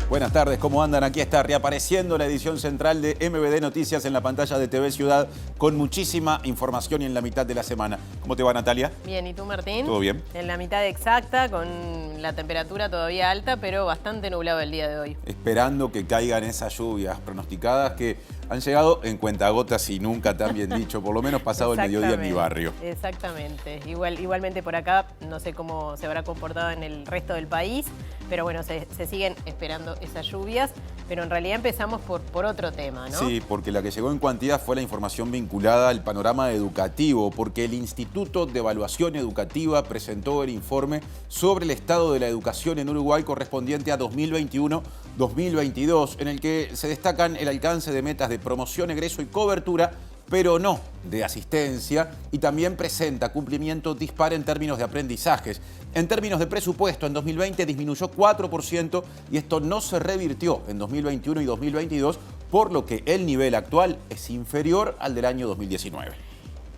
Buenas tardes, ¿cómo andan? Aquí está reapareciendo la edición central de MBD Noticias en la pantalla de TV Ciudad con muchísima información y en la mitad de la semana. ¿Cómo te va, Natalia? Bien, ¿y tú, Martín? ¿Todo bien? En la mitad exacta, con la temperatura todavía alta, pero bastante nublado el día de hoy. Esperando que caigan esas lluvias pronosticadas que han llegado en cuentagotas y nunca tan bien dicho, por lo menos pasado el mediodía en mi barrio. Exactamente. Igualmente por acá, no sé cómo se habrá comportado en el resto del país, pero bueno, se siguen esperando esas lluvias, pero en realidad empezamos por otro tema, ¿no? Sí, porque la que llegó en cantidad fue la información vinculada al panorama educativo, porque el Instituto de Evaluación Educativa presentó el informe sobre el estado de la educación en Uruguay correspondiente a 2021-2022, en el que se destacan el alcance de metas de promoción, egreso y cobertura, pero no de asistencia, y también presenta cumplimiento dispar en términos de aprendizajes. En términos de presupuesto, en 2020 disminuyó 4% y esto no se revirtió en 2021 y 2022, por lo que el nivel actual es inferior al del año 2019.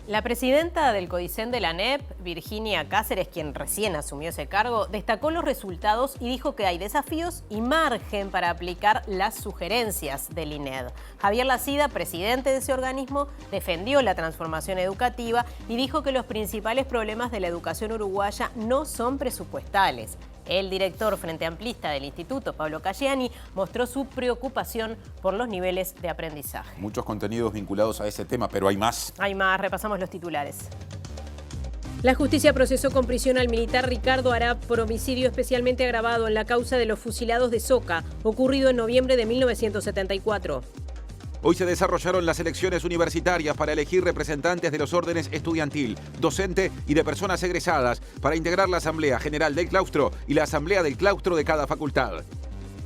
La presidenta del CODICEN de la ANEP, Virginia Cáceres, quien recién asumió ese cargo, destacó los resultados y dijo que hay desafíos y margen para aplicar las sugerencias del INED. Javier Lacida, presidente de ese organismo, defendió la transformación educativa y dijo que los principales problemas de la educación uruguaya no son presupuestales. El director frente amplista del instituto, Pablo Caggiani, mostró su preocupación por los niveles de aprendizaje. Muchos contenidos vinculados a ese tema, pero hay más. Hay más, repasamos los titulares. La justicia procesó con prisión al militar Ricardo Arap por homicidio especialmente agravado en la causa de los fusilados de Soca, ocurrido en noviembre de 1974. Hoy se desarrollaron las elecciones universitarias para elegir representantes de los órdenes estudiantil, docente y de personas egresadas para integrar la Asamblea General del Claustro y la Asamblea del Claustro de cada facultad.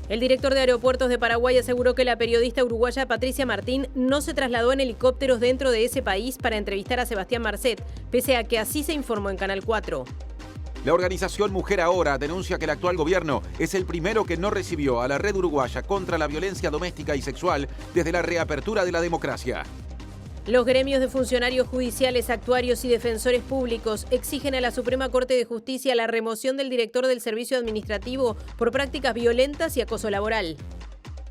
El director de Aeropuertos de Paraguay aseguró que la periodista uruguaya Patricia Martín no se trasladó en helicópteros dentro de ese país para entrevistar a Sebastián Marcet, pese a que así se informó en Canal 4. La organización Mujer Ahora denuncia que el actual gobierno es el primero que no recibió a la Red Uruguaya contra la Violencia Doméstica y Sexual desde la reapertura de la democracia. Los gremios de funcionarios judiciales, actuarios y defensores públicos exigen a la Suprema Corte de Justicia la remoción del director del Servicio Administrativo por prácticas violentas y acoso laboral.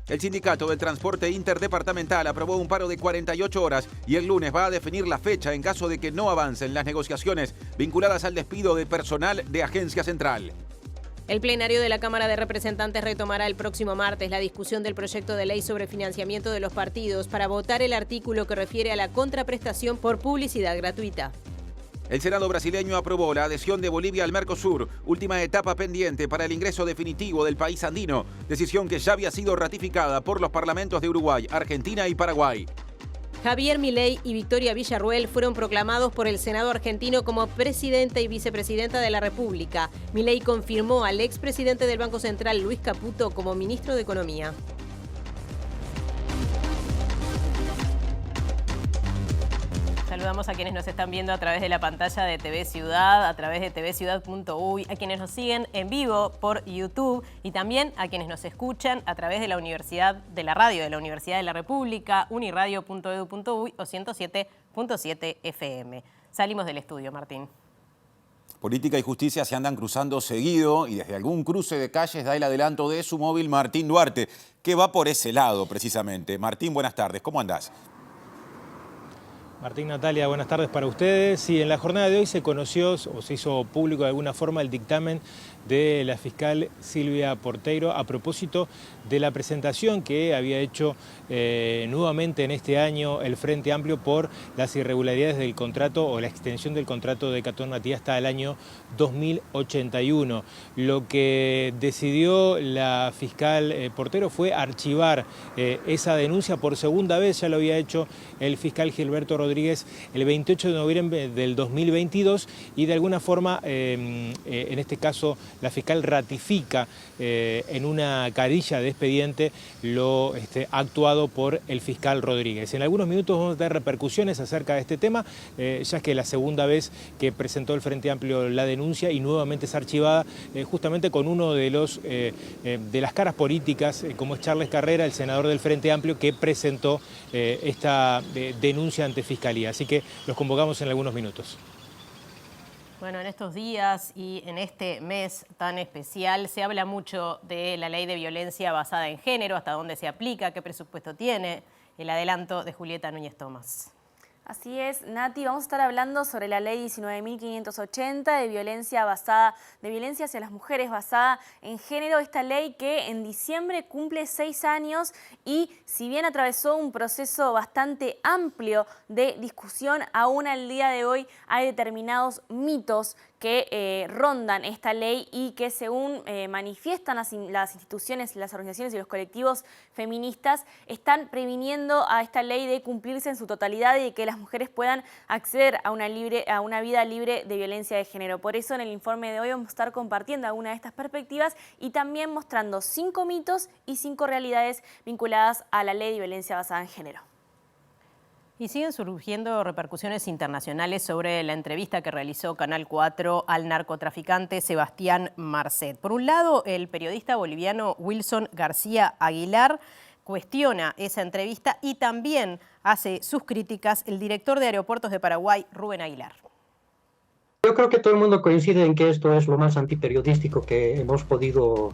El Sindicato del Transporte Interdepartamental aprobó un paro de 48 horas y el lunes va a definir la fecha en caso de que no avancen las negociaciones vinculadas al despido de personal de Agencia Central. El plenario de la Cámara de Representantes retomará el próximo martes la discusión del proyecto de ley sobre financiamiento de los partidos para votar el artículo que refiere a la contraprestación por publicidad gratuita. El Senado brasileño aprobó la adhesión de Bolivia al Mercosur, última etapa pendiente para el ingreso definitivo del país andino, decisión que ya había sido ratificada por los parlamentos de Uruguay, Argentina y Paraguay. Javier Milei y Victoria Villarruel fueron proclamados por el Senado argentino como presidenta y vicepresidenta de la República. Milei confirmó al expresidente del Banco Central, Luis Caputo, como ministro de Economía. Saludamos a quienes nos están viendo a través de la pantalla de TV Ciudad, a través de tvciudad.uy, a quienes nos siguen en vivo por YouTube y también a quienes nos escuchan a través de la Universidad de la Radio de la Universidad de la República, uniradio.edu.uy o 107.7 FM. Salimos del estudio, Martín. Política y justicia se andan cruzando seguido y desde algún cruce de calles da el adelanto de su móvil Martín Duarte, que va por ese lado precisamente. Martín, buenas tardes, ¿cómo andás? Martín, Natalia, buenas tardes para ustedes. Sí, en la jornada de hoy se conoció o se hizo público de alguna forma el dictamen de la fiscal Silvia Porteiro a propósito de la presentación que había hecho nuevamente en este año el Frente Amplio por las irregularidades del contrato o la extensión del contrato de Catón Matí hasta el año 2081. Lo que decidió la fiscal Porteiro fue archivar esa denuncia por segunda vez. Ya lo había hecho el fiscal Gilberto Rodríguez el 28 de noviembre del 2022 y de alguna forma, en este caso, la fiscal ratifica en una carilla de expediente lo actuado por el fiscal Rodríguez. En algunos minutos vamos a tener repercusiones acerca de este tema, ya que es la segunda vez que presentó el Frente Amplio la denuncia y nuevamente es archivada justamente con uno de las caras políticas, como es Charles Carrera, el senador del Frente Amplio, que presentó esta denuncia ante Fiscalía. Así que los convocamos en algunos minutos. Bueno, en estos días y en este mes tan especial se habla mucho de la ley de violencia basada en género, hasta dónde se aplica, qué presupuesto tiene. El adelanto de Julieta Núñez Tomás. Así es, Nati, vamos a estar hablando sobre la ley 19.580 de violencia hacia las mujeres basada en género. Esta ley que en diciembre cumple 6 años y si bien atravesó un proceso bastante amplio de discusión, aún al día de hoy hay determinados mitos que rondan esta ley y que según manifiestan las instituciones, las organizaciones y los colectivos feministas, están previniendo a esta ley de cumplirse en su totalidad y de que las mujeres puedan acceder a una vida libre de violencia de género. Por eso en el informe de hoy vamos a estar compartiendo algunas de estas perspectivas y también mostrando 5 mitos y 5 realidades vinculadas a la ley de violencia basada en género. Y siguen surgiendo repercusiones internacionales sobre la entrevista que realizó Canal 4 al narcotraficante Sebastián Marcet. Por un lado, el periodista boliviano Wilson García Aguilar cuestiona esa entrevista y también hace sus críticas el director de Aeropuertos de Paraguay, Rubén Aguilar. Yo creo que todo el mundo coincide en que esto es lo más antiperiodístico que hemos podido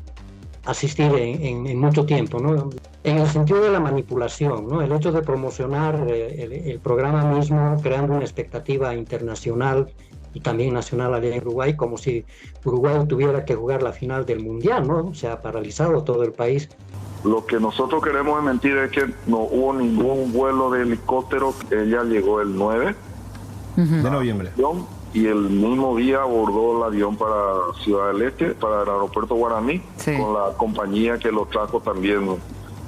asistir en mucho tiempo, ¿no? En el sentido de la manipulación, ¿no? El hecho de promocionar el programa mismo, creando una expectativa internacional y también nacional allá en Uruguay, como si Uruguay tuviera que jugar la final del Mundial, ¿no? Se ha paralizado todo el país. Lo que nosotros queremos es mentir es que no hubo ningún vuelo de helicóptero. Ella llegó el 9 de noviembre. Y el mismo día abordó el avión para Ciudad del Este, para el aeropuerto Guaraní, sí, con la compañía que lo trajo también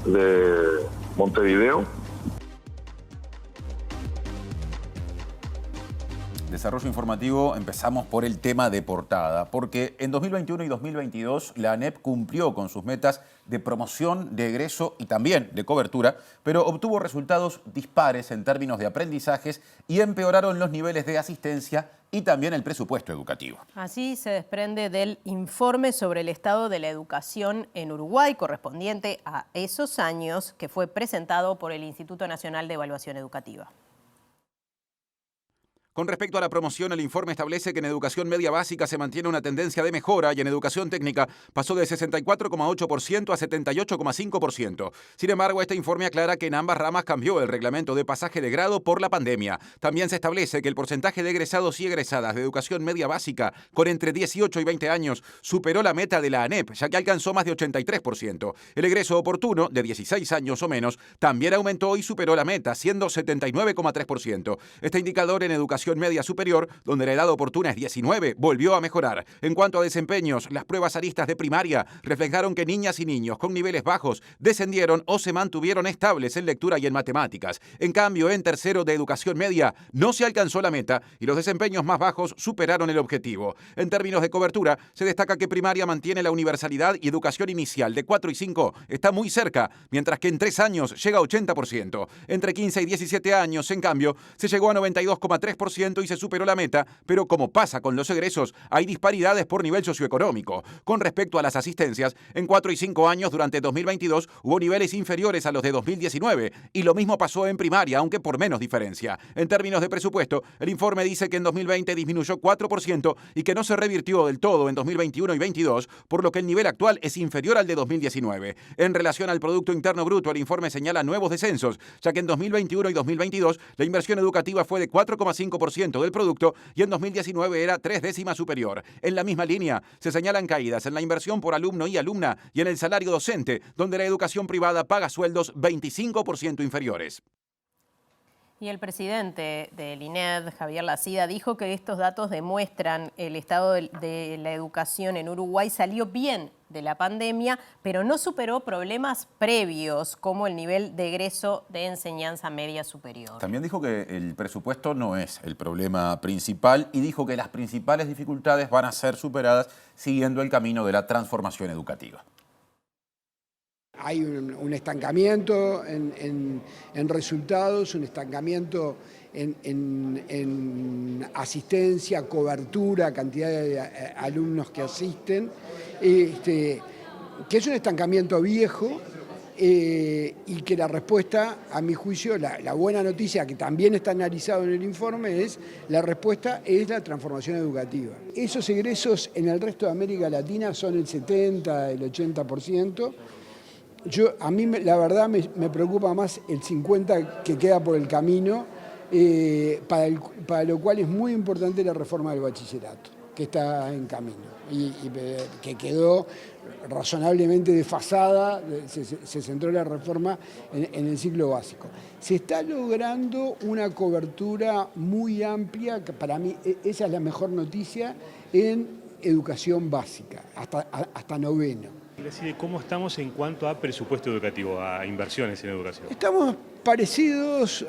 de Montevideo. Desarrollo informativo, empezamos por el tema de portada, porque en 2021 y 2022 la ANEP cumplió con sus metas de promoción, de egreso y también de cobertura, pero obtuvo resultados dispares en términos de aprendizajes y empeoraron los niveles de asistencia y también el presupuesto educativo. Así se desprende del informe sobre el estado de la educación en Uruguay, correspondiente a esos años, que fue presentado por el Instituto Nacional de Evaluación Educativa. Con respecto a la promoción, el informe establece que en educación media básica se mantiene una tendencia de mejora y en educación técnica pasó de 64,8% a 78,5%. Sin embargo, este informe aclara que en ambas ramas cambió el reglamento de pasaje de grado por la pandemia. También se establece que el porcentaje de egresados y egresadas de educación media básica con entre 18 y 20 años superó la meta de la ANEP, ya que alcanzó más de 83%. El egreso oportuno, de 16 años o menos, también aumentó y superó la meta, siendo 79,3%. Este indicador en educación media superior, donde la edad oportuna es 19, volvió a mejorar. En cuanto a desempeños, las pruebas aristas de primaria reflejaron que niñas y niños con niveles bajos descendieron o se mantuvieron estables en lectura y en matemáticas. En cambio, en tercero de educación media no se alcanzó la meta y los desempeños más bajos superaron el objetivo. En términos de cobertura, se destaca que primaria mantiene la universalidad y educación inicial de 4 y 5 está muy cerca, mientras que en 3 años llega a 80%. Entre 15 y 17 años, en cambio, se llegó a 92,3% y se superó la meta, pero como pasa con los egresos, hay disparidades por nivel socioeconómico. Con respecto a las asistencias, en 4 y 5 años durante 2022 hubo niveles inferiores a los de 2019 y lo mismo pasó en primaria, aunque por menos diferencia. En términos de presupuesto, el informe dice que en 2020 disminuyó 4% y que no se revirtió del todo en 2021 y 2022, por lo que el nivel actual es inferior al de 2019. En relación al Producto Interno Bruto, el informe señala nuevos descensos, ya que en 2021 y 2022 la inversión educativa fue de 4,5% del producto y en 2019 era 3 décimas superior. En la misma línea se señalan caídas en la inversión por alumno y alumna y en el salario docente, donde la educación privada paga sueldos 25% inferiores. Y el presidente del INED, Javier Lacida, dijo que estos datos demuestran el estado de la educación en Uruguay salió bien de la pandemia, pero no superó problemas previos como el nivel de egreso de enseñanza media superior. También dijo que el presupuesto no es el problema principal y dijo que las principales dificultades van a ser superadas siguiendo el camino de la transformación educativa. Hay un estancamiento en resultados, un estancamiento en asistencia, cobertura, cantidad de alumnos que asisten, que es un estancamiento viejo y que la respuesta, a mi juicio, la buena noticia que también está analizado en el informe es la respuesta es la transformación educativa. Esos egresos en el resto de América Latina son el 70, el 80%. A mí la verdad me preocupa más el 50% que queda por el camino, para lo cual es muy importante la reforma del bachillerato, que está en camino y que quedó razonablemente desfasada, se centró la reforma en el ciclo básico. Se está logrando una cobertura muy amplia, que para mí esa es la mejor noticia, en educación básica, hasta noveno. ¿Cómo estamos en cuanto a presupuesto educativo, a inversiones en educación? Estamos parecidos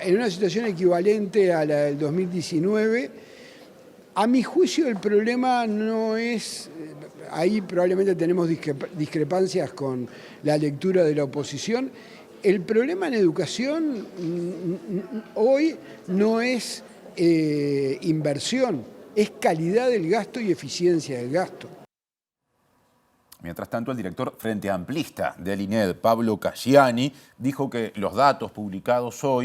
en una situación equivalente a la del 2019. A mi juicio el problema no es, ahí probablemente tenemos discrepancias con la lectura de la oposición. El problema en educación hoy no es inversión, es calidad del gasto y eficiencia del gasto. Mientras tanto, el director Frente Amplista del INED, Pablo Casciani, dijo que los datos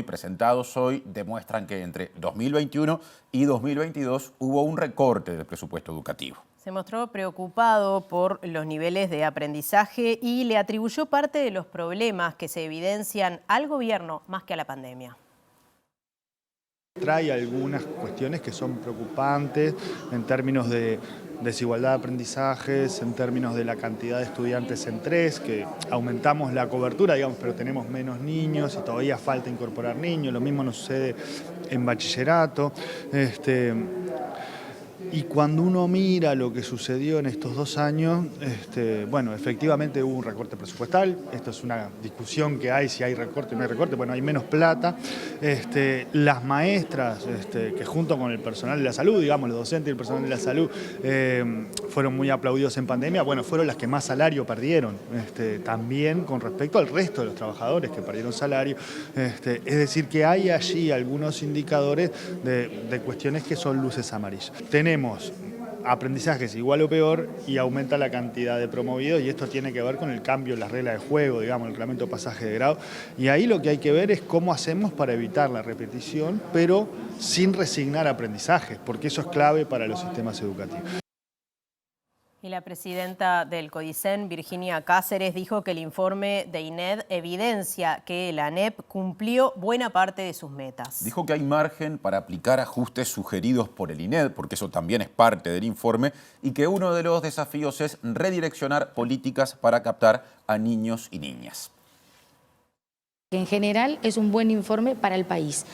presentados hoy, demuestran que entre 2021 y 2022 hubo un recorte del presupuesto educativo. Se mostró preocupado por los niveles de aprendizaje y le atribuyó parte de los problemas que se evidencian al gobierno más que a la pandemia. Trae algunas cuestiones que son preocupantes en términos de desigualdad de aprendizajes, en términos de la cantidad de estudiantes en 3, que aumentamos la cobertura, digamos, pero tenemos menos niños y todavía falta incorporar niños. Lo mismo nos sucede en bachillerato. Y cuando uno mira lo que sucedió en estos 2 años, bueno, efectivamente hubo un recorte presupuestal. Esto es una discusión que hay, si hay recorte o no hay recorte. Bueno, hay menos plata. Las maestras, que junto con el personal de la salud, digamos, los docentes y el personal de la salud, fueron muy aplaudidos en pandemia. Bueno, fueron las que más salario perdieron. También con respecto al resto de los trabajadores que perdieron salario. Es decir, que hay allí algunos indicadores de cuestiones que son luces amarillas. Tenemos aprendizajes igual o peor y aumenta la cantidad de promovidos, y esto tiene que ver con el cambio en las reglas de juego, digamos, el reglamento de pasaje de grado, y ahí lo que hay que ver es cómo hacemos para evitar la repetición, pero sin resignar aprendizajes, porque eso es clave para los sistemas educativos. Y la presidenta del CODICEN, Virginia Cáceres, dijo que el informe de INED evidencia que la ANEP cumplió buena parte de sus metas. Dijo que hay margen para aplicar ajustes sugeridos por el INED, porque eso también es parte del informe, y que uno de los desafíos es redireccionar políticas para captar a niños y niñas. En general es un buen informe para el país.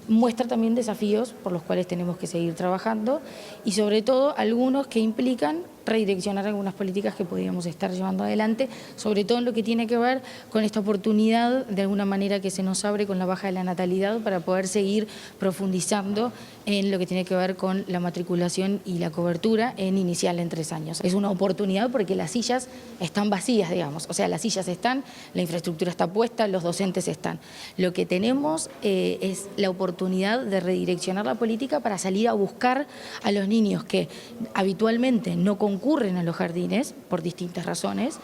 Muestra también desafíos por los cuales tenemos que seguir trabajando y sobre todo algunos que implican redireccionar algunas políticas que podríamos estar llevando adelante, sobre todo en lo que tiene que ver con esta oportunidad de alguna manera que se nos abre con la baja de la natalidad para poder seguir profundizando en lo que tiene que ver con la matriculación y la cobertura en inicial en 3 años. Es una oportunidad porque las sillas están vacías, digamos, o sea, las sillas están, la infraestructura está puesta, los docentes están. Lo que tenemos es la oportunidad de redireccionar la política para salir a buscar a los niños que habitualmente no concurren a los jardines por distintas razones,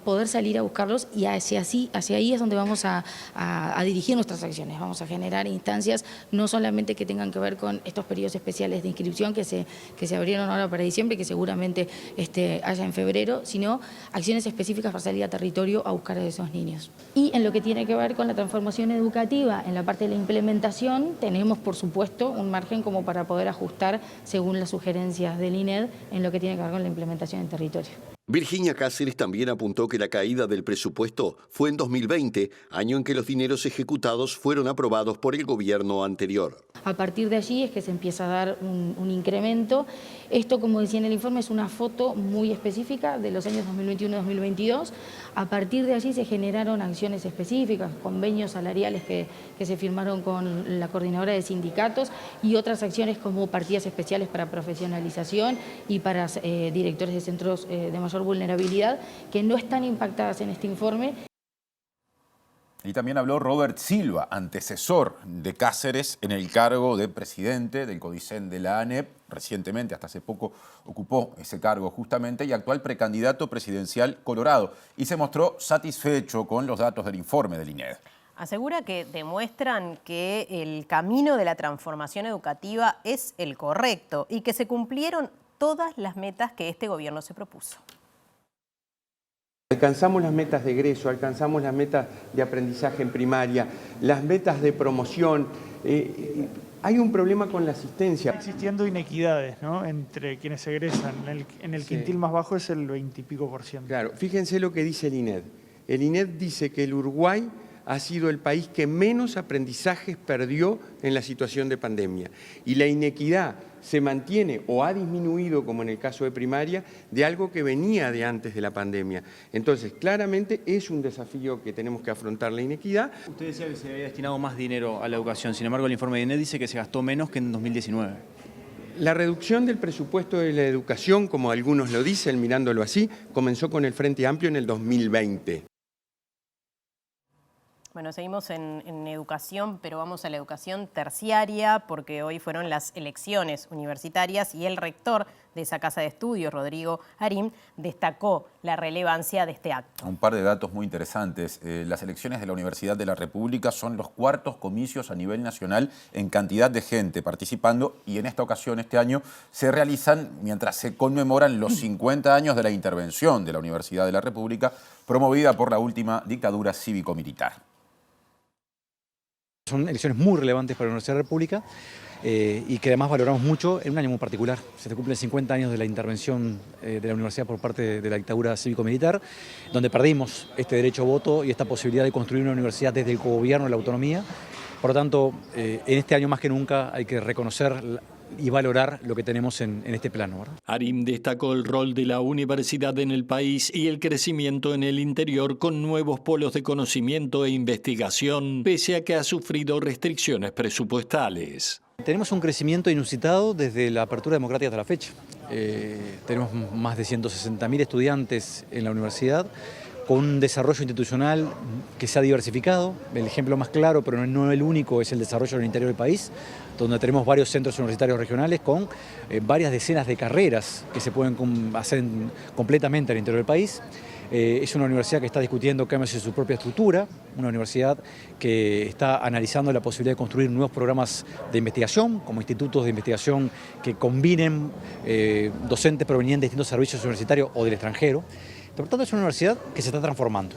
poder salir a buscarlos y hacia ahí es donde vamos a dirigir nuestras acciones. Vamos a generar instancias no solamente que tengan que ver con estos periodos especiales de inscripción que se abrieron ahora para diciembre, que seguramente haya en febrero, sino acciones específicas para salir a territorio a buscar a esos niños. Y en lo que tiene que ver con la transformación educativa, en la parte de la implementación, tenemos por supuesto un margen como para poder ajustar según las sugerencias del INED en lo que tiene que ver con la implementación en territorio. Virginia Cáceres también apuntó que la caída del presupuesto fue en 2020, año en que los dineros ejecutados fueron aprobados por el gobierno anterior. A partir de allí es que se empieza a dar un incremento. Esto, como decía en el informe, es una foto muy específica de los años 2021-2022. A partir de allí se generaron acciones específicas, convenios salariales que se firmaron con la coordinadora de sindicatos y otras acciones como partidas especiales para profesionalización y para directores de centros de mayor vulnerabilidad que no están impactadas en este informe. Y también habló Robert Silva, antecesor de Cáceres en el cargo de presidente del CODICEN de la ANEP. recientemente, hasta hace poco, ocupó ese cargo justamente, y actual precandidato presidencial colorado, y se mostró satisfecho con los datos del informe del INED. Asegura que demuestran que el camino de la transformación educativa es el correcto y que se cumplieron todas las metas que este gobierno se propuso. Alcanzamos las metas de egreso, alcanzamos las metas de aprendizaje en primaria, las metas de promoción. Hay un problema con la asistencia. Existiendo inequidades, ¿no?, entre quienes egresan. En el quintil más bajo es el 20 y pico %. Claro, fíjense lo que dice el INED. El INED dice que el Uruguay ha sido el país que menos aprendizajes perdió en la situación de pandemia. Y la inequidad se mantiene o ha disminuido, como en el caso de primaria, de algo que venía de antes de la pandemia. Entonces, claramente es un desafío que tenemos que afrontar, la inequidad. Usted decía que se había destinado más dinero a la educación, sin embargo el informe de INED dice que se gastó menos que en 2019. La reducción del presupuesto de la educación, como algunos lo dicen, mirándolo así, comenzó con el Frente Amplio en el 2020. Bueno, seguimos en educación, pero vamos a la educación terciaria, porque hoy fueron las elecciones universitarias y el rector de esa casa de estudios, Rodrigo Arim, destacó la relevancia de este acto. Un par de datos muy interesantes. Las elecciones de la Universidad de la República son los cuartos comicios a nivel nacional en cantidad de gente participando, y en esta ocasión, este año, se realizan mientras se conmemoran los 50 años de la intervención de la Universidad de la República, promovida por la última dictadura cívico-militar. Son elecciones muy relevantes para la Universidad de la República y que además valoramos mucho en un año muy particular. Se cumplen 50 años de la intervención de la universidad por parte de la dictadura cívico-militar, donde perdimos este derecho a voto y esta posibilidad de construir una universidad desde el gobierno de la autonomía. Por lo tanto, en este año más que nunca hay que reconocer y valorar lo que tenemos en este plano, ¿verdad? Arim destacó el rol de la universidad en el país y el crecimiento en el interior con nuevos polos de conocimiento e investigación, pese a que ha sufrido restricciones presupuestales. Tenemos un crecimiento inusitado desde la apertura democrática hasta la fecha. Tenemos más de 160.000 estudiantes en la universidad, con un desarrollo institucional que se ha diversificado. El ejemplo más claro, pero no el único, es el desarrollo en el interior del país, donde tenemos varios centros universitarios regionales con varias decenas de carreras que se pueden hacer completamente al interior del país. Es una universidad que está discutiendo cambios en su propia estructura, una universidad que está analizando la posibilidad de construir nuevos programas de investigación, como institutos de investigación que combinen docentes provenientes de distintos servicios universitarios o del extranjero. Por tanto, es una universidad que se está transformando.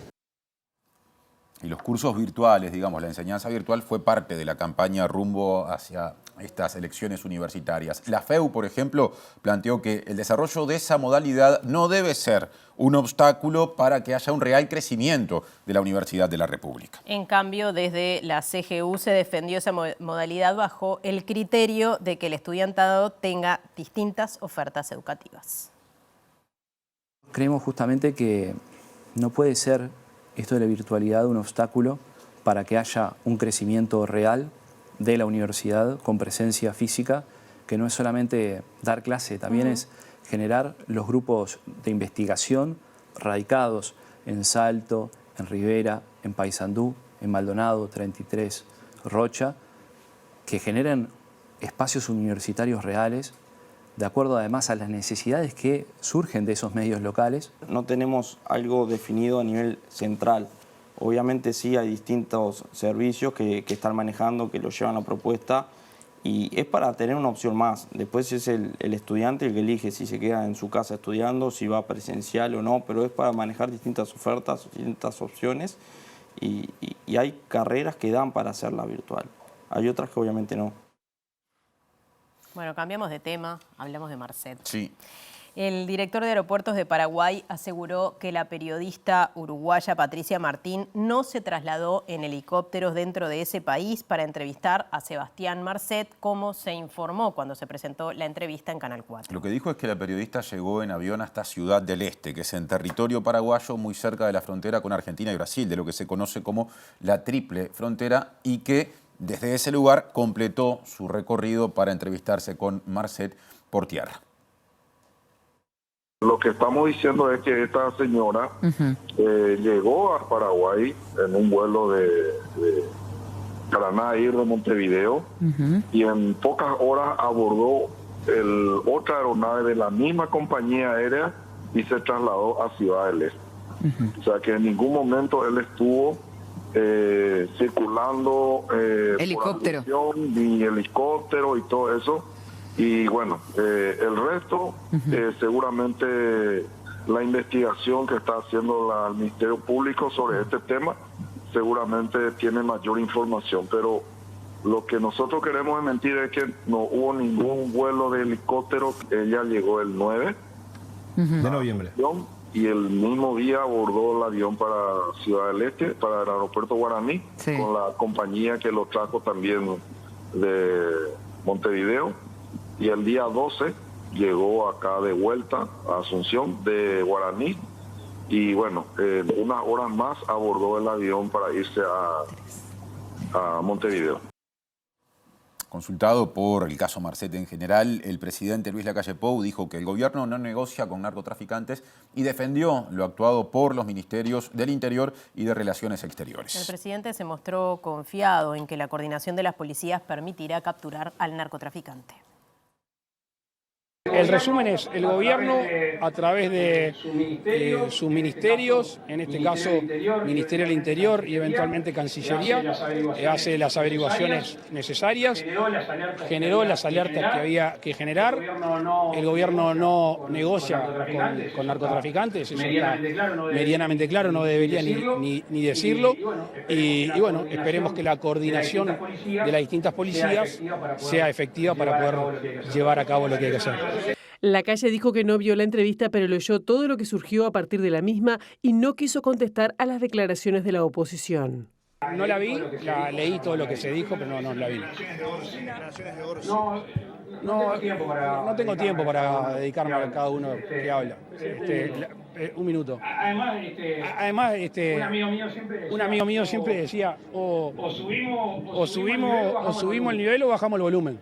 Y los cursos virtuales, digamos, la enseñanza virtual fue parte de la campaña rumbo hacia estas elecciones universitarias. La FEU, por ejemplo, planteó que el desarrollo de esa modalidad no debe ser un obstáculo para que haya un real crecimiento de la Universidad de la República. En cambio, desde la CGU se defendió esa modalidad bajo el criterio de que el estudiantado tenga distintas ofertas educativas. Creemos justamente que no puede ser esto de la virtualidad un obstáculo para que haya un crecimiento real de la universidad con presencia física, que no es solamente dar clase, también es generar los grupos de investigación radicados en Salto, en Rivera, en Paysandú, en Maldonado, 33, Rocha, que generen espacios universitarios reales, de acuerdo además a las necesidades que surgen de esos medios locales. No tenemos algo definido a nivel central. Obviamente sí hay distintos servicios que están manejando, que lo llevan a propuesta, y es para tener una opción más. Después es el estudiante el que elige si se queda en su casa estudiando, si va presencial o no, pero es para manejar distintas ofertas, distintas opciones, y hay carreras que dan para hacerla virtual. Hay otras que obviamente no. Bueno, cambiamos de tema, hablamos de Marcet. Sí. El director de Aeropuertos de Paraguay aseguró que la periodista uruguaya Patricia Martín no se trasladó en helicópteros dentro de ese país para entrevistar a Sebastián Marcet, como se informó cuando se presentó la entrevista en Canal 4. Lo que dijo es que la periodista llegó en avión hasta Ciudad del Este, que es en territorio paraguayo, muy cerca de la frontera con Argentina y Brasil, de lo que se conoce como la triple frontera, y que desde ese lugar completó su recorrido para entrevistarse con Marcet por tierra. Lo que estamos diciendo es que esta señora llegó a Paraguay en un vuelo de Paraná a ir de Montevideo y en pocas horas abordó otra aeronave de la misma compañía aérea y se trasladó a Ciudad del Este. O sea que en ningún momento él estuvo circulando helicóptero, ni helicóptero y todo eso. Y bueno, el resto seguramente la investigación que está haciendo el Ministerio Público sobre este tema seguramente tiene mayor información, pero lo que nosotros queremos desmentir es que no hubo ningún vuelo de helicóptero. Ella llegó el 9 de noviembre y el mismo día abordó el avión para Ciudad del Este, para el aeropuerto Guaraní, con la compañía que lo trajo también de Montevideo, y el día 12 llegó acá de vuelta a Asunción de Guaraní, y bueno, unas horas más abordó el avión para irse a Montevideo. Consultado por el caso Marcet en general, el presidente Luis Lacalle Pou dijo que el gobierno no negocia con narcotraficantes y defendió lo actuado por los ministerios del Interior y de Relaciones Exteriores. El presidente se mostró confiado en que la coordinación de las policías permitirá capturar al narcotraficante. El resumen es, el gobierno a través de sus ministerios, en este caso Ministerio del Interior y eventualmente Cancillería, hace las averiguaciones necesarias, generó las alertas que había que generar. El gobierno no negocia con narcotraficantes, eso está medianamente claro, no debería ni decirlo. Y bueno, esperemos que la coordinación de las distintas policías sea efectiva para poder llevar a cabo lo que hay que hacer. Lacalle dijo que no vio la entrevista, pero leyó todo lo que surgió a partir de la misma y no quiso contestar a las declaraciones de la oposición. No la vi, leí todo lo que se dijo, pero no la vi. No tengo tiempo para dedicarme a cada uno que habla. Un minuto. Además, un amigo mío siempre decía, o subimos el nivel o bajamos el volumen.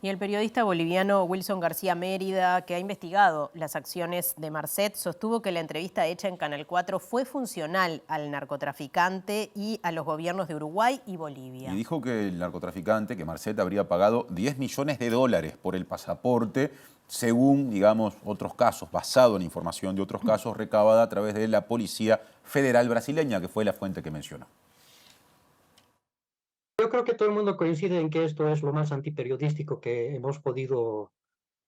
Y el periodista boliviano Wilson García Mérida, que ha investigado las acciones de Marcet, sostuvo que la entrevista hecha en Canal 4 fue funcional al narcotraficante y a los gobiernos de Uruguay y Bolivia. Y dijo que el narcotraficante, que Marcet habría pagado $10 millones por el pasaporte, según, digamos, otros casos, basado en información de otros casos recabada a través de la Policía Federal Brasileña, que fue la fuente que mencionó. Yo creo que todo el mundo coincide en que esto es lo más antiperiodístico que hemos podido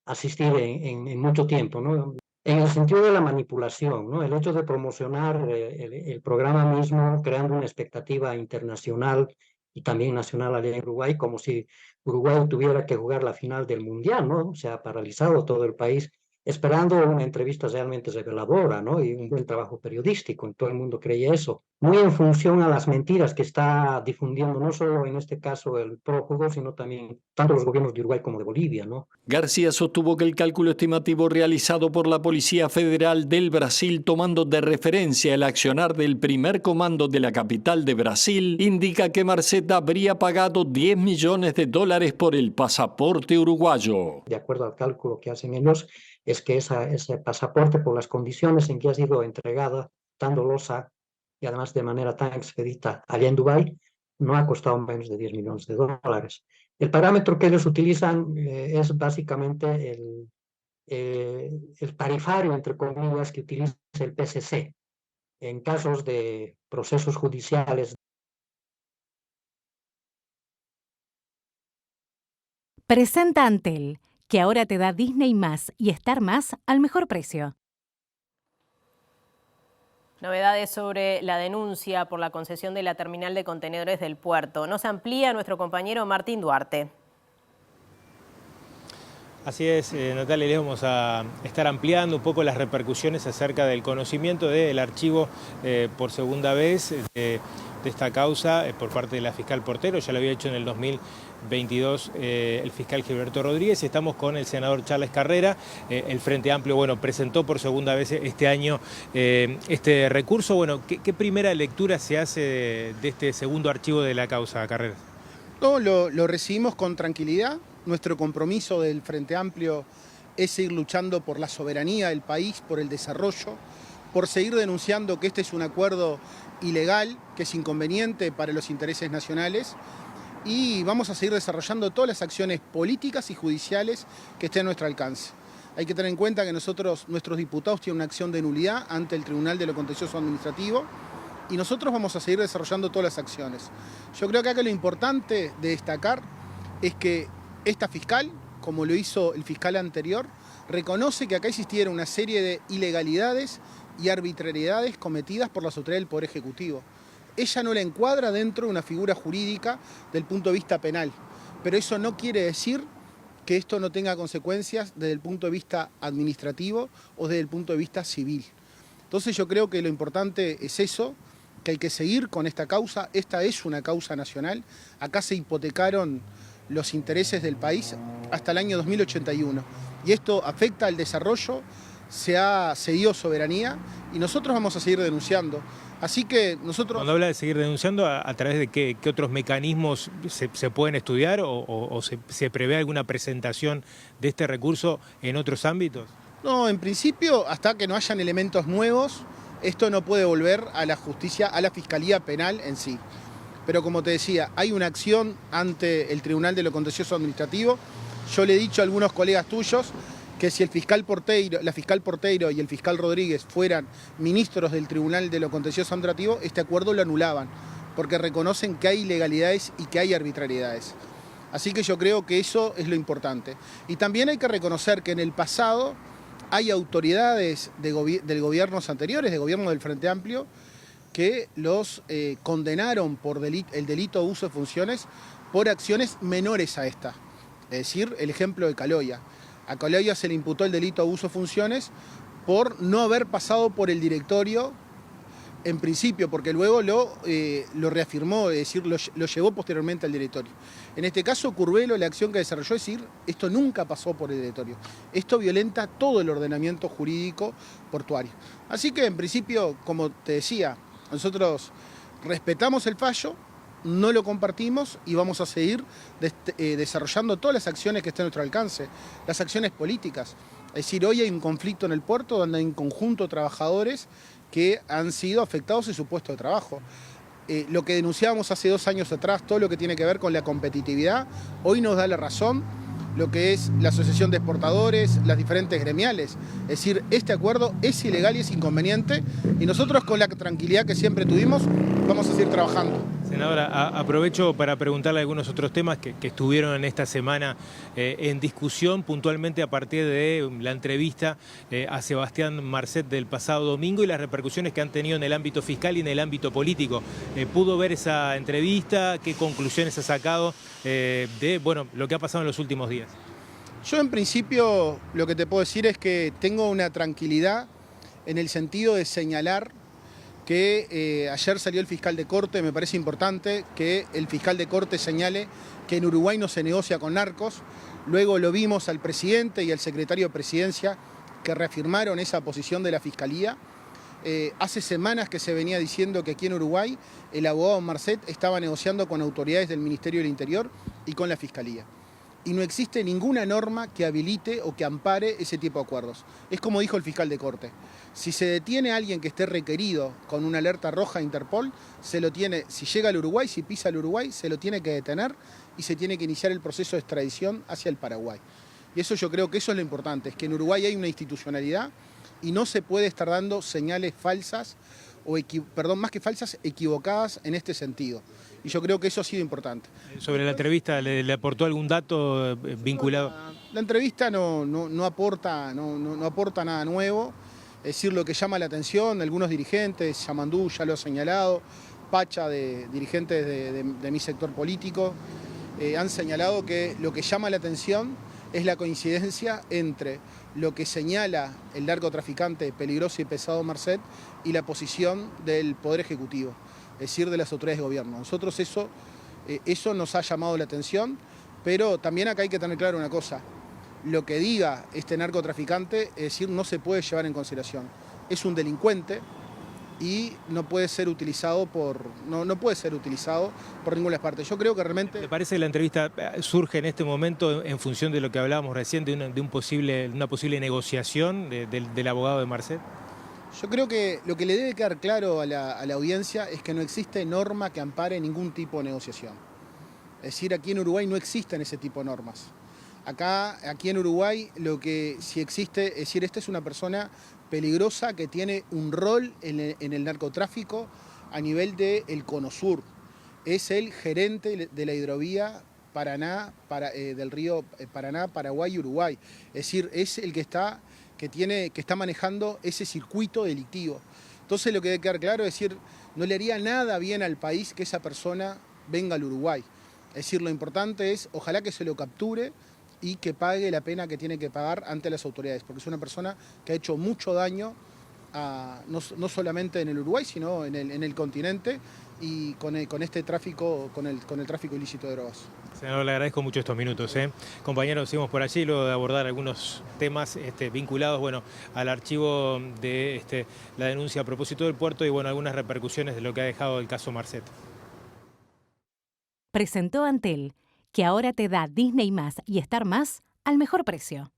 asistir en mucho tiempo, ¿no? En el sentido de la manipulación, ¿no? El hecho de promocionar el programa mismo, creando una expectativa internacional y también nacional allá en Uruguay, como si Uruguay tuviera que jugar la final del Mundial, ¿no? Se ha paralizado todo el país esperando una entrevista realmente reveladora, ¿no? Y un buen trabajo periodístico, todo el mundo creía eso. Muy en función a las mentiras que está difundiendo, no solo en este caso el prófugo, sino también tanto los gobiernos de Uruguay como de Bolivia, ¿no? García sostuvo que el cálculo estimativo realizado por la Policía Federal del Brasil, tomando de referencia el accionar del primer comando de la capital de Brasil, indica que Marcet habría pagado $10 millones por el pasaporte uruguayo. De acuerdo al cálculo que hacen ellos, es que ese pasaporte, por las condiciones en que ha sido entregada, tan dolosa y además de manera tan expedita allá en Dubái, no ha costado menos de $10 millones. El parámetro que ellos utilizan es básicamente el tarifario, entre comillas, que utiliza el PCC en casos de procesos judiciales. Presenta Antel, que ahora te da Disney+ y Star+ al mejor precio. Novedades sobre la denuncia por la concesión de la terminal de contenedores del puerto. Nos amplía nuestro compañero Martín Duarte. Así es, Natalia, le vamos a estar ampliando un poco las repercusiones acerca del conocimiento del archivo por segunda vez de esta causa por parte de la fiscal Portero. Ya lo había hecho en el 2022 el fiscal Gilberto Rodríguez. Estamos con el senador Charles Carrera. El Frente Amplio, bueno, presentó por segunda vez este año este recurso. Bueno, ¿qué primera lectura se hace de este segundo archivo de la causa, Carrera? No, lo recibimos con tranquilidad. Nuestro compromiso del Frente Amplio es seguir luchando por la soberanía del país, por el desarrollo, por seguir denunciando que este es un acuerdo ilegal, que es inconveniente para los intereses nacionales. y vamos a seguir desarrollando todas las acciones políticas y judiciales que estén a nuestro alcance. Hay que tener en cuenta que nuestros diputados tienen una acción de nulidad ante el Tribunal de lo Contencioso Administrativo y nosotros vamos a seguir desarrollando todas las acciones. Yo creo que acá lo importante de destacar es que esta fiscal, como lo hizo el fiscal anterior, reconoce que acá existieron una serie de ilegalidades y arbitrariedades cometidas por las autoridades del Poder Ejecutivo. Ella no la encuadra dentro de una figura jurídica del punto de vista penal, pero eso no quiere decir que esto no tenga consecuencias desde el punto de vista administrativo o desde el punto de vista civil. Entonces yo creo que lo importante es eso, que hay que seguir con esta causa. Esta es una causa nacional. Acá se hipotecaron los intereses del país hasta el año 2081 y esto afecta al desarrollo, se ha cedido soberanía y nosotros vamos a seguir denunciando. Así que nosotros... Cuando habla de seguir denunciando, ¿a través de qué otros mecanismos se pueden estudiar o se prevé alguna presentación de este recurso en otros ámbitos? No, en principio, hasta que no hayan elementos nuevos, esto no puede volver a la justicia, a la Fiscalía Penal en sí. Pero como te decía, hay una acción ante el Tribunal de lo Contencioso Administrativo. Yo le he dicho a algunos colegas tuyos que si el fiscal Porteiro, la fiscal Porteiro y el fiscal Rodríguez fueran ministros del Tribunal de lo Contencioso Administrativo, este acuerdo lo anulaban, porque reconocen que hay ilegalidades y que hay arbitrariedades. Así que yo creo que eso es lo importante. Y también hay que reconocer que en el pasado hay autoridades de gobiernos anteriores, de gobierno del Frente Amplio, que los condenaron por el delito de uso de funciones por acciones menores a esta. Es decir, el ejemplo de Caloya. A Caloya se le imputó el delito de abuso de funciones por no haber pasado por el directorio en principio, porque luego lo reafirmó, es decir, lo llevó posteriormente al directorio. En este caso, Curvelo, la acción que desarrolló es decir, esto nunca pasó por el directorio. Esto violenta todo el ordenamiento jurídico portuario. Así que, en principio, como te decía, nosotros respetamos el fallo, no lo compartimos y vamos a seguir desarrollando todas las acciones que estén a nuestro alcance, las acciones políticas. Es decir, hoy hay un conflicto en el puerto donde hay un conjunto de trabajadores que han sido afectados en su puesto de trabajo. Lo que denunciábamos hace 2 años atrás, todo lo que tiene que ver con la competitividad, hoy nos da la razón lo que es la Asociación de Exportadores, las diferentes gremiales. Es decir, este acuerdo es ilegal y es inconveniente y nosotros con la tranquilidad que siempre tuvimos vamos a seguir trabajando. Senadora, aprovecho para preguntarle algunos otros temas que estuvieron en esta semana en discusión, puntualmente a partir de la entrevista a Sebastián Marcet del pasado domingo y las repercusiones que han tenido en el ámbito fiscal y en el ámbito político. ¿Pudo ver esa entrevista? ¿Qué conclusiones ha sacado de lo que ha pasado en los últimos días? Yo en principio lo que te puedo decir es que tengo una tranquilidad en el sentido de señalar que ayer salió el fiscal de corte, me parece importante que el fiscal de corte señale que en Uruguay no se negocia con narcos. Luego lo vimos al presidente y al secretario de Presidencia que reafirmaron esa posición de la Fiscalía. Hace semanas que se venía diciendo que aquí en Uruguay el abogado Marcet estaba negociando con autoridades del Ministerio del Interior y con la Fiscalía. Y no existe ninguna norma que habilite o que ampare ese tipo de acuerdos. Es como dijo el fiscal de corte. Si se detiene a alguien que esté requerido con una alerta roja de Interpol, se lo tiene, si llega al Uruguay, si pisa al Uruguay, se lo tiene que detener y se tiene que iniciar el proceso de extradición hacia el Paraguay. Y eso yo creo que eso es lo importante, es que en Uruguay hay una institucionalidad y no se puede estar dando señales falsas, más que falsas, equivocadas en este sentido. Y yo creo que eso ha sido importante. Sobre la entrevista, ¿le aportó algún dato vinculado? La entrevista no aporta nada nuevo. Es decir, lo que llama la atención, algunos dirigentes, Yamandú ya lo ha señalado, Pacha, de dirigentes de mi sector político, han señalado que lo que llama la atención es la coincidencia entre lo que señala el narcotraficante peligroso y pesado Marcet y la posición del Poder Ejecutivo, es decir, de las autoridades de gobierno. Nosotros eso nos ha llamado la atención, pero también acá hay que tener claro una cosa. Lo que diga este narcotraficante, es decir, no se puede llevar en consideración. Es un delincuente y no puede ser utilizado no puede ser utilizado por ninguna parte. Yo creo que realmente... ¿Le parece que la entrevista surge en este momento en función de lo que hablábamos recién, de una posible negociación del abogado de Marcet? Yo creo que lo que le debe quedar claro a la audiencia es que no existe norma que ampare ningún tipo de negociación. Es decir, aquí en Uruguay no existen ese tipo de normas. Aquí en Uruguay lo que sí existe, es decir, esta es una persona peligrosa que tiene un rol en el narcotráfico a nivel del Cono Sur. Es el gerente de la hidrovía del río Paraná, Paraguay y Uruguay. Es decir, es el que está manejando ese circuito delictivo. Entonces lo que debe quedar claro es decir, no le haría nada bien al país que esa persona venga al Uruguay. Es decir, lo importante es, ojalá que se lo capture y que pague la pena que tiene que pagar ante las autoridades, porque es una persona que ha hecho mucho daño, no solamente en el Uruguay, sino en el continente, y con este tráfico, con el tráfico ilícito de drogas. Senador, le agradezco mucho estos minutos. Compañeros, seguimos por allí, luego de abordar algunos temas vinculados al archivo de la denuncia a propósito del puerto y algunas repercusiones de lo que ha dejado el caso Marcet. Presentó Antel, que ahora te da Disney+ y Star+ al mejor precio.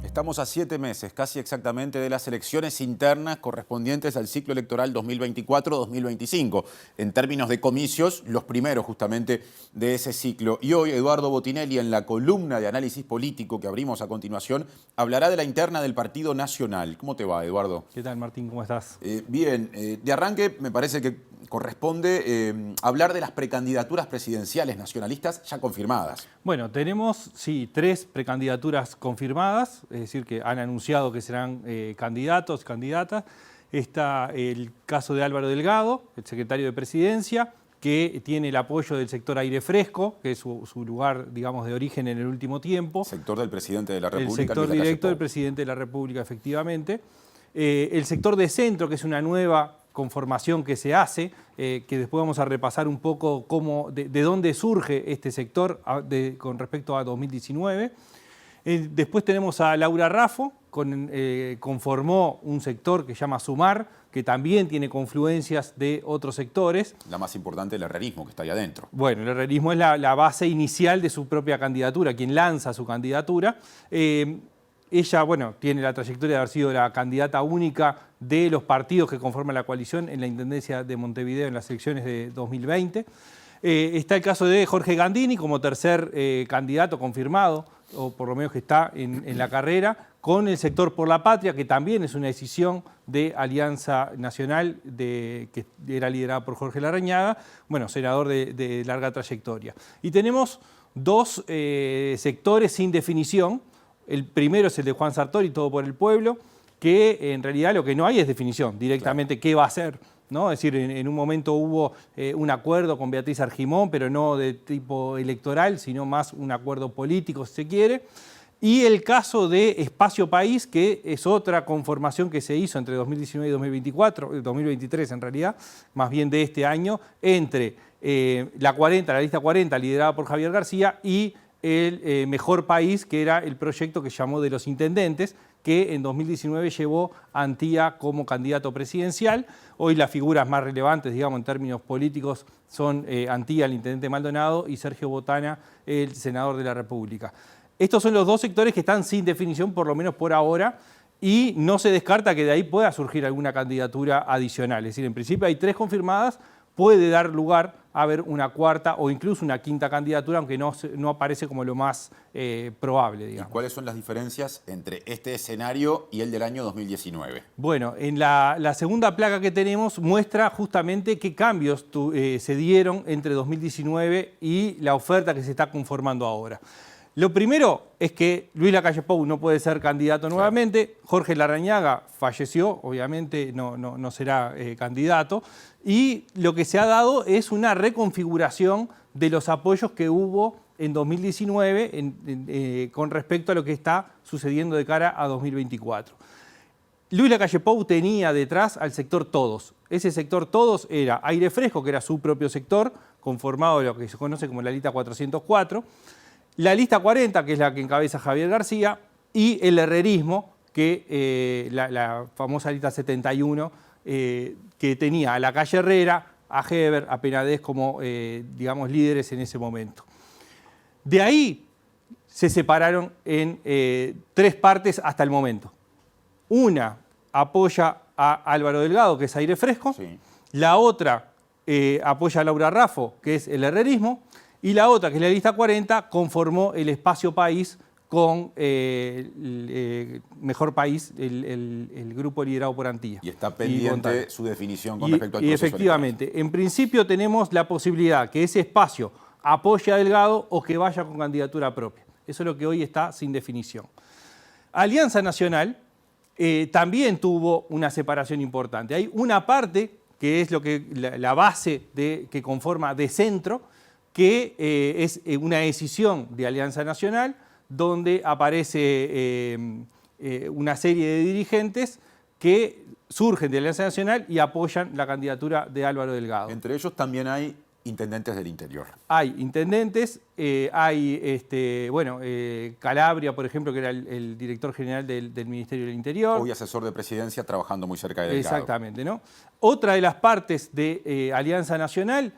Estamos a 7 meses, casi exactamente, de las elecciones internas correspondientes al ciclo electoral 2024-2025. En términos de comicios, los primeros justamente de ese ciclo. Y hoy Eduardo Botinelli, en la columna de análisis político que abrimos a continuación, hablará de la interna del Partido Nacional. ¿Cómo te va, Eduardo? ¿Qué tal, Martín? ¿Cómo estás? Bien, de arranque me parece que corresponde hablar de las precandidaturas presidenciales nacionalistas ya confirmadas. Bueno, tenemos, sí, 3 precandidaturas confirmadas, es decir, que han anunciado que serán candidatos, candidatas. Está el caso de Álvaro Delgado, el secretario de Presidencia, que tiene el apoyo del sector Aire Fresco, que es su lugar, digamos, de origen en el último tiempo. Sector del presidente de la República. El sector directo del presidente de la República, efectivamente. El sector de centro, que es una nueva conformación que se hace, que después vamos a repasar un poco de dónde surge este sector con respecto a 2019. Después tenemos a Laura Raffo, conformó un sector que se llama Sumar, que también tiene confluencias de otros sectores. La más importante, el herrerismo, que está ahí adentro. Bueno, el herrerismo es la base inicial de su propia candidatura, quien lanza su candidatura. Ella, tiene la trayectoria de haber sido la candidata única de los partidos que conforman la coalición en la Intendencia de Montevideo en las elecciones de 2020. Está el caso de Jorge Gandini como tercer candidato confirmado, o por lo menos que está en la carrera, con el sector Por la Patria, que también es una decisión de Alianza Nacional que era liderada por Jorge Larrañaga, senador de larga trayectoria. Y tenemos 2 sectores sin definición. El primero es el de Juan Sartori, Todo por el Pueblo, que en realidad lo que no hay es definición directamente qué va a hacer, ¿no? Es decir, en un momento hubo un acuerdo con Beatriz Argimón, pero no de tipo electoral, sino más un acuerdo político, si se quiere. Y el caso de Espacio País, que es otra conformación que se hizo entre 2019 y 2024, 2023 en realidad, más bien de este año, entre la lista 40, liderada por Javier García, y el Mejor País, que era el proyecto que llamó de los intendentes, que en 2019 llevó a Antía como candidato presidencial. Hoy las figuras más relevantes, digamos, en términos políticos son Antía, el intendente Maldonado, y Sergio Botana, el senador de la República. Estos son los 2 sectores que están sin definición, por lo menos por ahora, y no se descarta que de ahí pueda surgir alguna candidatura adicional. Es decir, en principio hay 3 confirmadas, puede dar lugar a haber una cuarta o incluso una quinta candidatura, aunque no aparece como lo más probable, digamos. ¿Y cuáles son las diferencias entre este escenario y el del año 2019? Bueno, en la segunda placa que tenemos muestra justamente qué cambios se dieron entre 2019 y la oferta que se está conformando ahora. Lo primero es que Luis Lacalle Pou no puede ser candidato nuevamente. Jorge Larrañaga falleció, obviamente no será candidato. Y lo que se ha dado es una reconfiguración de los apoyos que hubo en 2019 con respecto a lo que está sucediendo de cara a 2024. Luis Lacalle Pou tenía detrás al sector Todos. Ese sector Todos era Aire Fresco, que era su propio sector, conformado de lo que se conoce como la lista 404. La lista 40, que es la que encabeza Javier García, y el herrerismo, que la famosa lista 71, que tenía a Lacalle Herrera, a Heber, a Penades como, digamos, líderes en ese momento. De ahí se separaron en 3 partes hasta el momento. Una apoya a Álvaro Delgado, que es Aire Fresco. Sí. La otra apoya a Laura Raffo, que es el herrerismo. Y la otra, que es la lista 40, conformó el Espacio País con Mejor País, el grupo liderado por Antilla. Y está pendiente su definición con respecto al proceso. Y efectivamente, electoral. en principio tenemos la posibilidad que ese espacio apoye a Delgado o que vaya con candidatura propia. Eso es lo que hoy está sin definición. Alianza Nacional también tuvo una separación importante. Hay una parte que es lo que la base que conforma de centro, que es una decisión de Alianza Nacional, donde aparece una serie de dirigentes que surgen de Alianza Nacional y apoyan la candidatura de Álvaro Delgado. Entre ellos también hay intendentes del interior. Hay intendentes, hay Calabria, por ejemplo, que era el director general del Ministerio del Interior. Hoy asesor de presidencia trabajando muy cerca de Delgado. Exactamente, ¿no? Otra de las partes de Alianza Nacional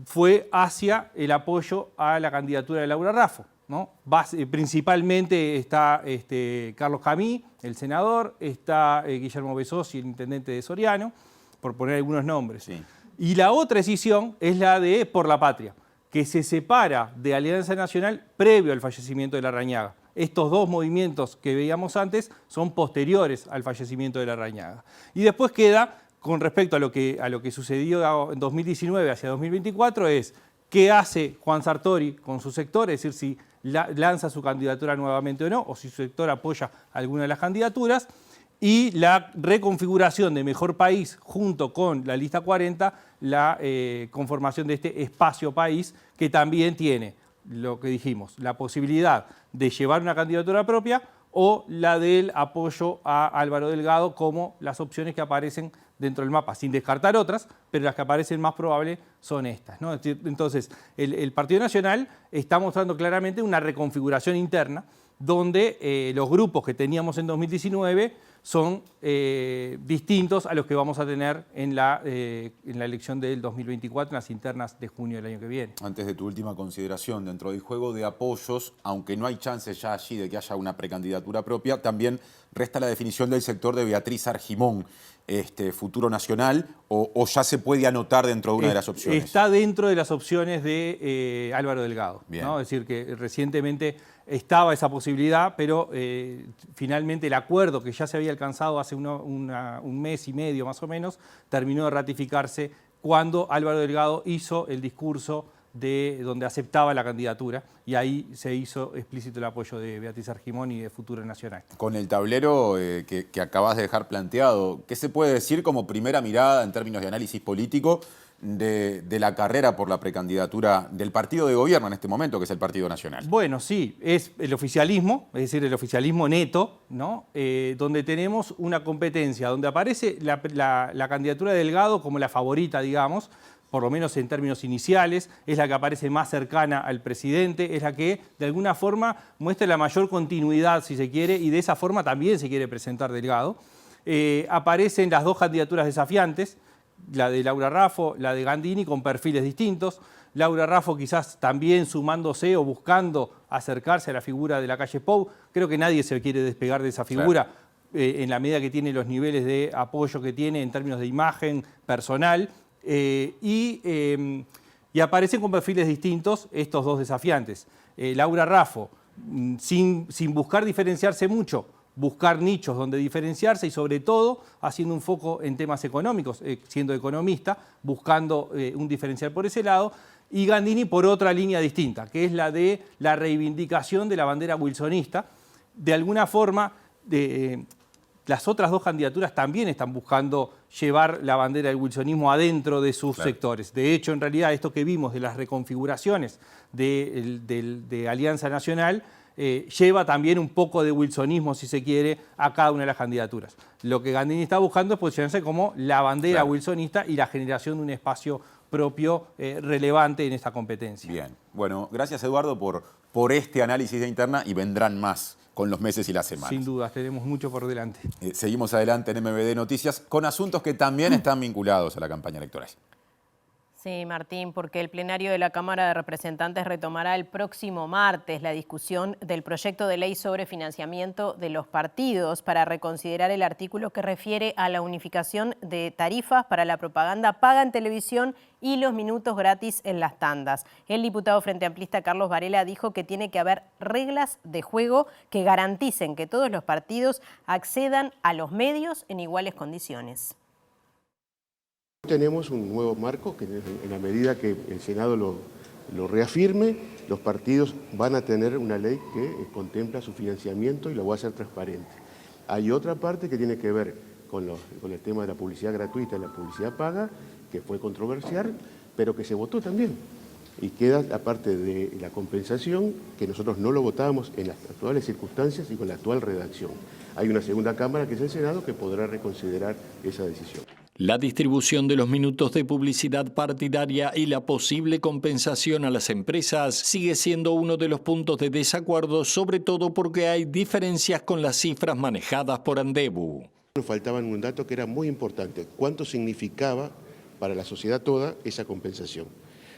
fue hacia el apoyo a la candidatura de Laura Raffo, ¿no? Principalmente está Carlos Camí, el senador, está Guillermo Besossi, el intendente de Soriano, por poner algunos nombres. Sí. Y la otra decisión es la de Por la Patria, que se separa de Alianza Nacional previo al fallecimiento de Larrañaga. Estos dos movimientos que veíamos antes son posteriores al fallecimiento de Larrañaga. Y después queda, con respecto a lo que sucedió en 2019 hacia 2024, es qué hace Juan Sartori con su sector, es decir, si lanza su candidatura nuevamente o no, o si su sector apoya alguna de las candidaturas, y la reconfiguración de Mejor País junto con la lista 40, la conformación de este Espacio País, que también tiene, lo que dijimos, la posibilidad de llevar una candidatura propia o la del apoyo a Álvaro Delgado, como las opciones que aparecen dentro del mapa, sin descartar otras, pero las que aparecen más probables son estas, ¿no? Entonces, el Partido Nacional está mostrando claramente una reconfiguración interna, donde los grupos que teníamos en 2019 son distintos a los que vamos a tener en la elección del 2024, en las internas de junio del año que viene. Antes de tu última consideración, dentro del juego de apoyos, aunque no hay chances ya allí de que haya una precandidatura propia, también resta la definición del sector de Beatriz Argimón, futuro nacional, o ya se puede anotar dentro de una de las opciones. Está dentro de las opciones de Álvaro Delgado, ¿no? Es decir, que recientemente estaba esa posibilidad, pero finalmente el acuerdo que ya se había alcanzado hace un mes y medio más o menos, terminó de ratificarse cuando Álvaro Delgado hizo el discurso donde aceptaba la candidatura, y ahí se hizo explícito el apoyo de Beatriz Argimón y de Futuro Nacional. Con el tablero que acabas de dejar planteado, ¿qué se puede decir como primera mirada en términos de análisis político de la carrera por la precandidatura del partido de gobierno en este momento, que es el Partido Nacional? Bueno, sí, es el oficialismo, es decir, el oficialismo neto, ¿no? Donde tenemos una competencia, donde aparece la candidatura de Delgado como la favorita, digamos, por lo menos en términos iniciales, es la que aparece más cercana al presidente, es la que de alguna forma muestra la mayor continuidad, si se quiere, y de esa forma también se quiere presentar Delgado. Aparecen las dos candidaturas desafiantes, la de Laura Raffo, la de Gandini, con perfiles distintos. Laura Raffo quizás también sumándose o buscando acercarse a la figura de la calle Pou. Creo que nadie se quiere despegar de esa figura, claro, en la medida que tiene los niveles de apoyo que tiene en términos de imagen personal. Y aparecen con perfiles distintos estos dos desafiantes. Laura Raffo, sin buscar diferenciarse mucho, buscar nichos donde diferenciarse y sobre todo haciendo un foco en temas económicos, siendo economista, buscando un diferencial por ese lado, y Gandini por otra línea distinta, que es la de la reivindicación de la bandera wilsonista. De alguna forma, las otras dos candidaturas también están buscando llevar la bandera del wilsonismo adentro de sus sectores. De hecho, en realidad, esto que vimos de las reconfiguraciones de Alianza Nacional lleva también un poco de wilsonismo, si se quiere, a cada una de las candidaturas. Lo que Gandini está buscando es posicionarse como la bandera wilsonista y la generación de un espacio propio relevante en esta competencia. Bien. Bueno, gracias Eduardo por este análisis de interna, y vendrán más con los meses y las semanas. Sin duda, tenemos mucho por delante. Seguimos adelante en MBD Noticias con asuntos que también están vinculados a la campaña electoral. Sí, Martín, porque el plenario de la Cámara de Representantes retomará el próximo martes la discusión del proyecto de ley sobre financiamiento de los partidos para reconsiderar el artículo que refiere a la unificación de tarifas para la propaganda paga en televisión y los minutos gratis en las tandas. El diputado Frente Amplista Carlos Varela dijo que tiene que haber reglas de juego que garanticen que todos los partidos accedan a los medios en iguales condiciones. Tenemos un nuevo marco que en la medida que el Senado lo reafirme, los partidos van a tener una ley que contempla su financiamiento y lo va a hacer transparente. Hay otra parte que tiene que ver con el tema de la publicidad gratuita y la publicidad paga, que fue controversial, pero que se votó también. Y queda la parte de la compensación, que nosotros no lo votábamos en las actuales circunstancias y con la actual redacción. Hay una segunda Cámara, que es el Senado, que podrá reconsiderar esa decisión. La distribución de los minutos de publicidad partidaria y la posible compensación a las empresas sigue siendo uno de los puntos de desacuerdo, sobre todo porque hay diferencias con las cifras manejadas por Andebu. Nos faltaba un dato que era muy importante: ¿cuánto significaba para la sociedad toda esa compensación?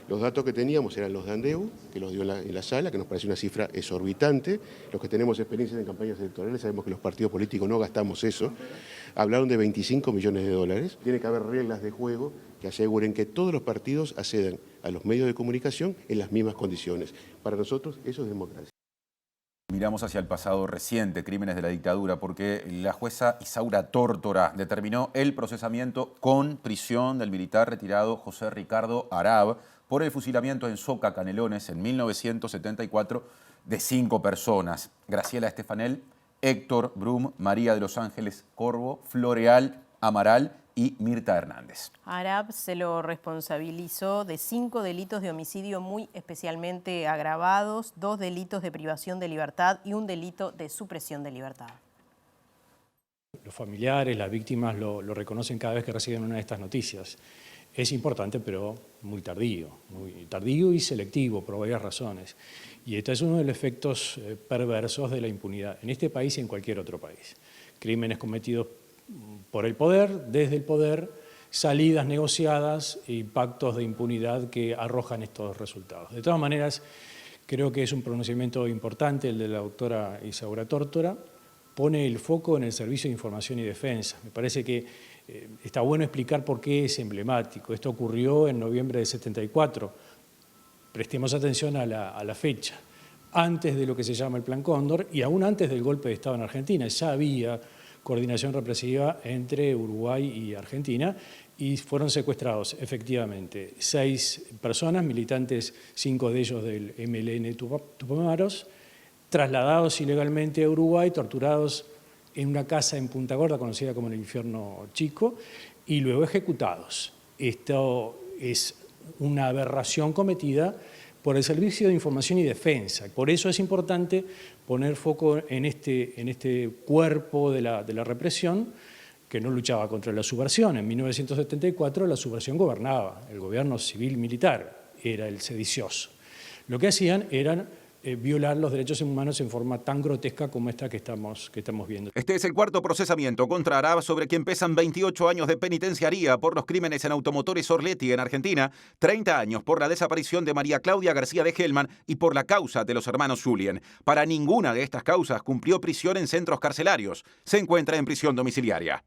Los datos que teníamos eran los de Andebu, que los dio en la sala, que nos parece una cifra exorbitante. Los que tenemos experiencia en campañas electorales sabemos que los partidos políticos no gastamos eso. Hablaron de 25 millones de dólares. Tiene que haber reglas de juego que aseguren que todos los partidos accedan a los medios de comunicación en las mismas condiciones. Para nosotros eso es democracia. Miramos hacia el pasado reciente, crímenes de la dictadura, porque la jueza Isaura Tórtora determinó el procesamiento con prisión del militar retirado José Ricardo Arab por el fusilamiento en Soca, Canelones, en 1974, de 5 personas. Graciela Estefanel, Héctor Brum, María de los Ángeles Corvo, Floreal Amaral y Mirta Hernández. Arab se lo responsabilizó de 5 delitos de homicidio muy especialmente agravados, 2 delitos de privación de libertad y 1 delito de supresión de libertad. Los familiares, las víctimas lo reconocen cada vez que reciben una de estas noticias. Es importante, pero muy tardío y selectivo por varias razones. Y este es uno de los efectos perversos de la impunidad en este país y en cualquier otro país. Crímenes cometidos por el poder, desde el poder, salidas negociadas y pactos de impunidad que arrojan estos resultados. De todas maneras, creo que es un pronunciamiento importante el de la doctora Isaura Tórtora. Pone el foco en el Servicio de Información y Defensa. Me parece que está bueno explicar por qué es emblemático. Esto ocurrió en noviembre de 74. Prestemos atención a la fecha. Antes de lo que se llama el Plan Cóndor y aún antes del golpe de Estado en Argentina, ya había coordinación represiva entre Uruguay y Argentina y fueron secuestrados efectivamente 6 personas, militantes, 5 de ellos del MLN Tupamaros, trasladados ilegalmente a Uruguay, torturados en una casa en Punta Gorda, conocida como el Infierno Chico, y luego ejecutados. Esto es una aberración cometida por el Servicio de Información y Defensa. Por eso es importante poner foco en este cuerpo de la represión que no luchaba contra la subversión. En 1974 la subversión gobernaba, el gobierno civil-militar era el sedicioso. Lo que hacían era violar los derechos humanos en forma tan grotesca como esta que estamos viendo. Este es el 4º procesamiento contra Arab, sobre quien pesan 28 años de penitenciaría por los crímenes en Automotores Orletti en Argentina, 30 años por la desaparición de María Claudia García de Hellman y por la causa de los hermanos Julien. Para ninguna de estas causas cumplió prisión en centros carcelarios. Se encuentra en prisión domiciliaria.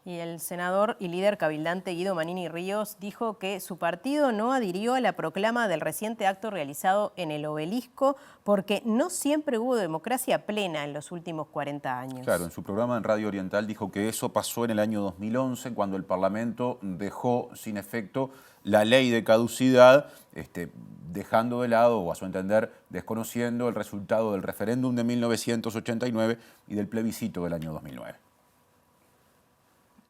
Y el senador y líder cabildante Guido Manini Ríos dijo que su partido no adhirió a la proclama del reciente acto realizado en el Obelisco porque no siempre hubo democracia plena en los últimos 40 años. Claro, en su programa en Radio Oriental dijo que eso pasó en el año 2011 cuando el Parlamento dejó sin efecto la ley de caducidad, dejando de lado, o a su entender, desconociendo el resultado del referéndum de 1989 y del plebiscito del año 2009.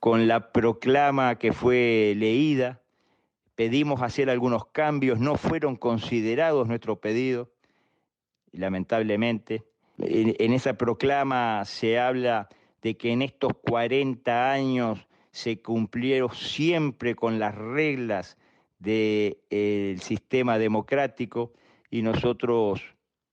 Con la proclama que fue leída, pedimos hacer algunos cambios, no fueron considerados nuestros pedidos, lamentablemente. En esa proclama se habla de que en estos 40 años se cumplieron siempre con las reglas del sistema democrático y nosotros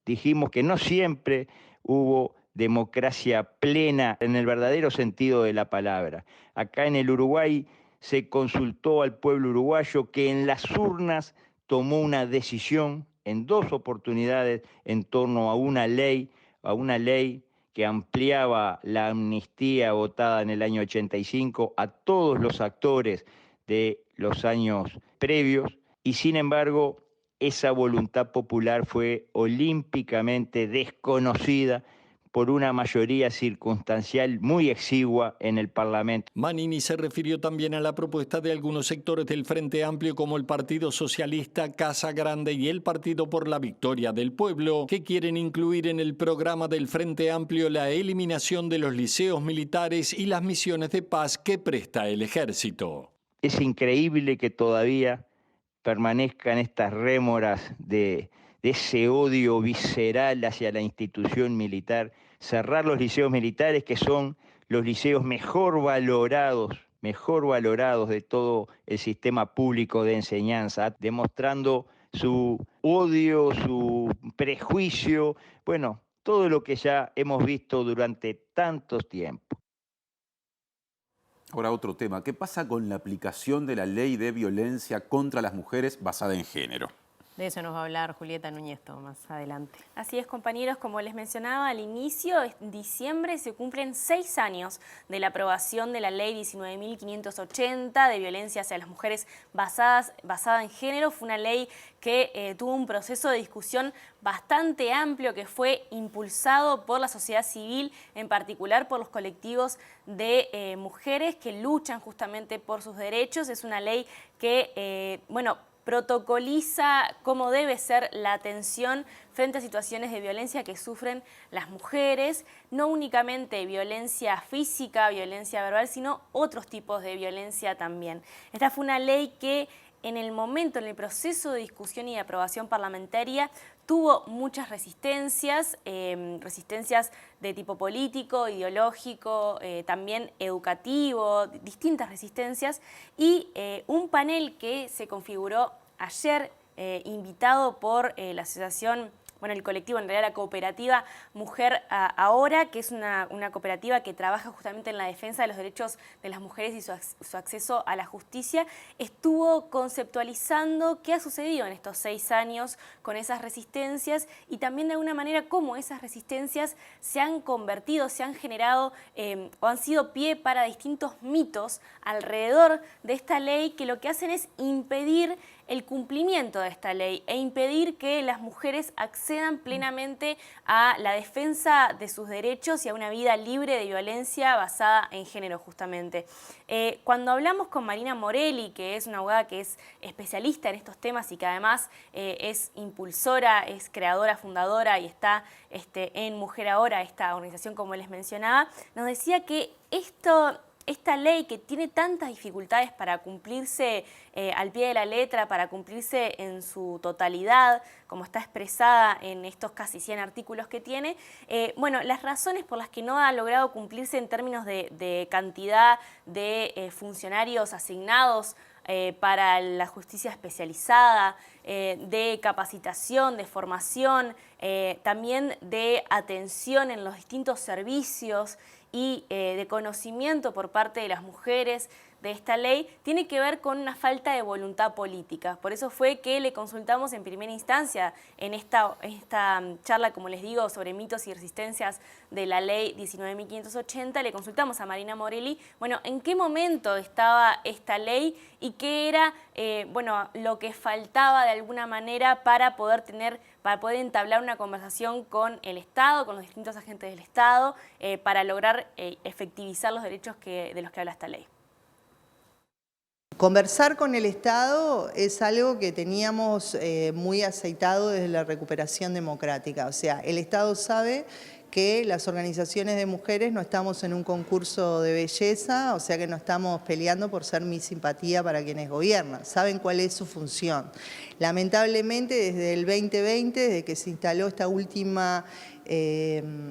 dijimos que no siempre hubo democracia plena en el verdadero sentido de la palabra. Acá en el Uruguay se consultó al pueblo uruguayo, que en las urnas tomó una decisión en 2 oportunidades en torno a una ley que ampliaba la amnistía votada en el año 85 a todos los actores de los años previos, y sin embargo esa voluntad popular fue olímpicamente desconocida por una mayoría circunstancial muy exigua en el Parlamento. Manini se refirió también a la propuesta de algunos sectores del Frente Amplio como el Partido Socialista, Casa Grande y el Partido por la Victoria del Pueblo, que quieren incluir en el programa del Frente Amplio la eliminación de los liceos militares y las misiones de paz que presta el Ejército. Es increíble que todavía permanezcan estas rémoras de ese odio visceral hacia la institución militar. Cerrar los liceos militares, que son los liceos mejor valorados de todo el sistema público de enseñanza, demostrando su odio, su prejuicio, bueno, todo lo que ya hemos visto durante tantos tiempos. Ahora otro tema, ¿qué pasa con la aplicación de la ley de violencia contra las mujeres basada en género? De eso nos va a hablar Julieta Núñez más adelante. Así es, compañeros, como les mencionaba al inicio, en diciembre se cumplen 6 años de la aprobación de la ley 19.580 de violencia hacia las mujeres basada en género. Fue una ley que tuvo un proceso de discusión bastante amplio, que fue impulsado por la sociedad civil, en particular por los colectivos de mujeres que luchan justamente por sus derechos. Es una ley que, protocoliza cómo debe ser la atención frente a situaciones de violencia que sufren las mujeres, no únicamente violencia física, violencia verbal, sino otros tipos de violencia también. Esta fue una ley que en el proceso de discusión y de aprobación parlamentaria, tuvo muchas resistencias, resistencias de tipo político, ideológico, también educativo, distintas resistencias, y un panel que se configuró ayer, invitado por la asociación, el colectivo, en realidad la cooperativa Mujer Ahora, que es una cooperativa que trabaja justamente en la defensa de los derechos de las mujeres y su acceso a la justicia, estuvo conceptualizando qué ha sucedido en estos 6 años con esas resistencias y también de alguna manera cómo esas resistencias se han convertido, se han generado o han sido pie para distintos mitos alrededor de esta ley, que lo que hacen es impedir el cumplimiento de esta ley e impedir que las mujeres accedan plenamente a la defensa de sus derechos y a una vida libre de violencia basada en género, justamente. Cuando hablamos con Marina Morelli, que es una abogada que es especialista en estos temas y que además es impulsora, es creadora, fundadora y está en Mujer Ahora, esta organización como les mencionaba, nos decía que esta ley, que tiene tantas dificultades para cumplirse al pie de la letra, para cumplirse en su totalidad, como está expresada en estos casi 100 artículos que tiene, las razones por las que no ha logrado cumplirse en términos de cantidad de funcionarios asignados para la justicia especializada, de capacitación, de formación, también de atención en los distintos servicios y de conocimiento por parte de las mujeres de esta ley, tiene que ver con una falta de voluntad política. Por eso fue que le consultamos en primera instancia en esta charla, como les digo, sobre mitos y resistencias de la ley 19.580, le consultamos a Marina Morelli, en qué momento estaba esta ley y qué era lo que faltaba de alguna manera para poder entablar una conversación con el Estado, con los distintos agentes del Estado, para lograr efectivizar los derechos de los que habla esta ley. Conversar con el Estado es algo que teníamos muy aceitado desde la recuperación democrática. O sea, el Estado sabe que las organizaciones de mujeres no estamos en un concurso de belleza, o sea que no estamos peleando por ser mi simpatía para quienes gobiernan. Saben cuál es su función. Lamentablemente, desde el 2020, desde que se instaló esta última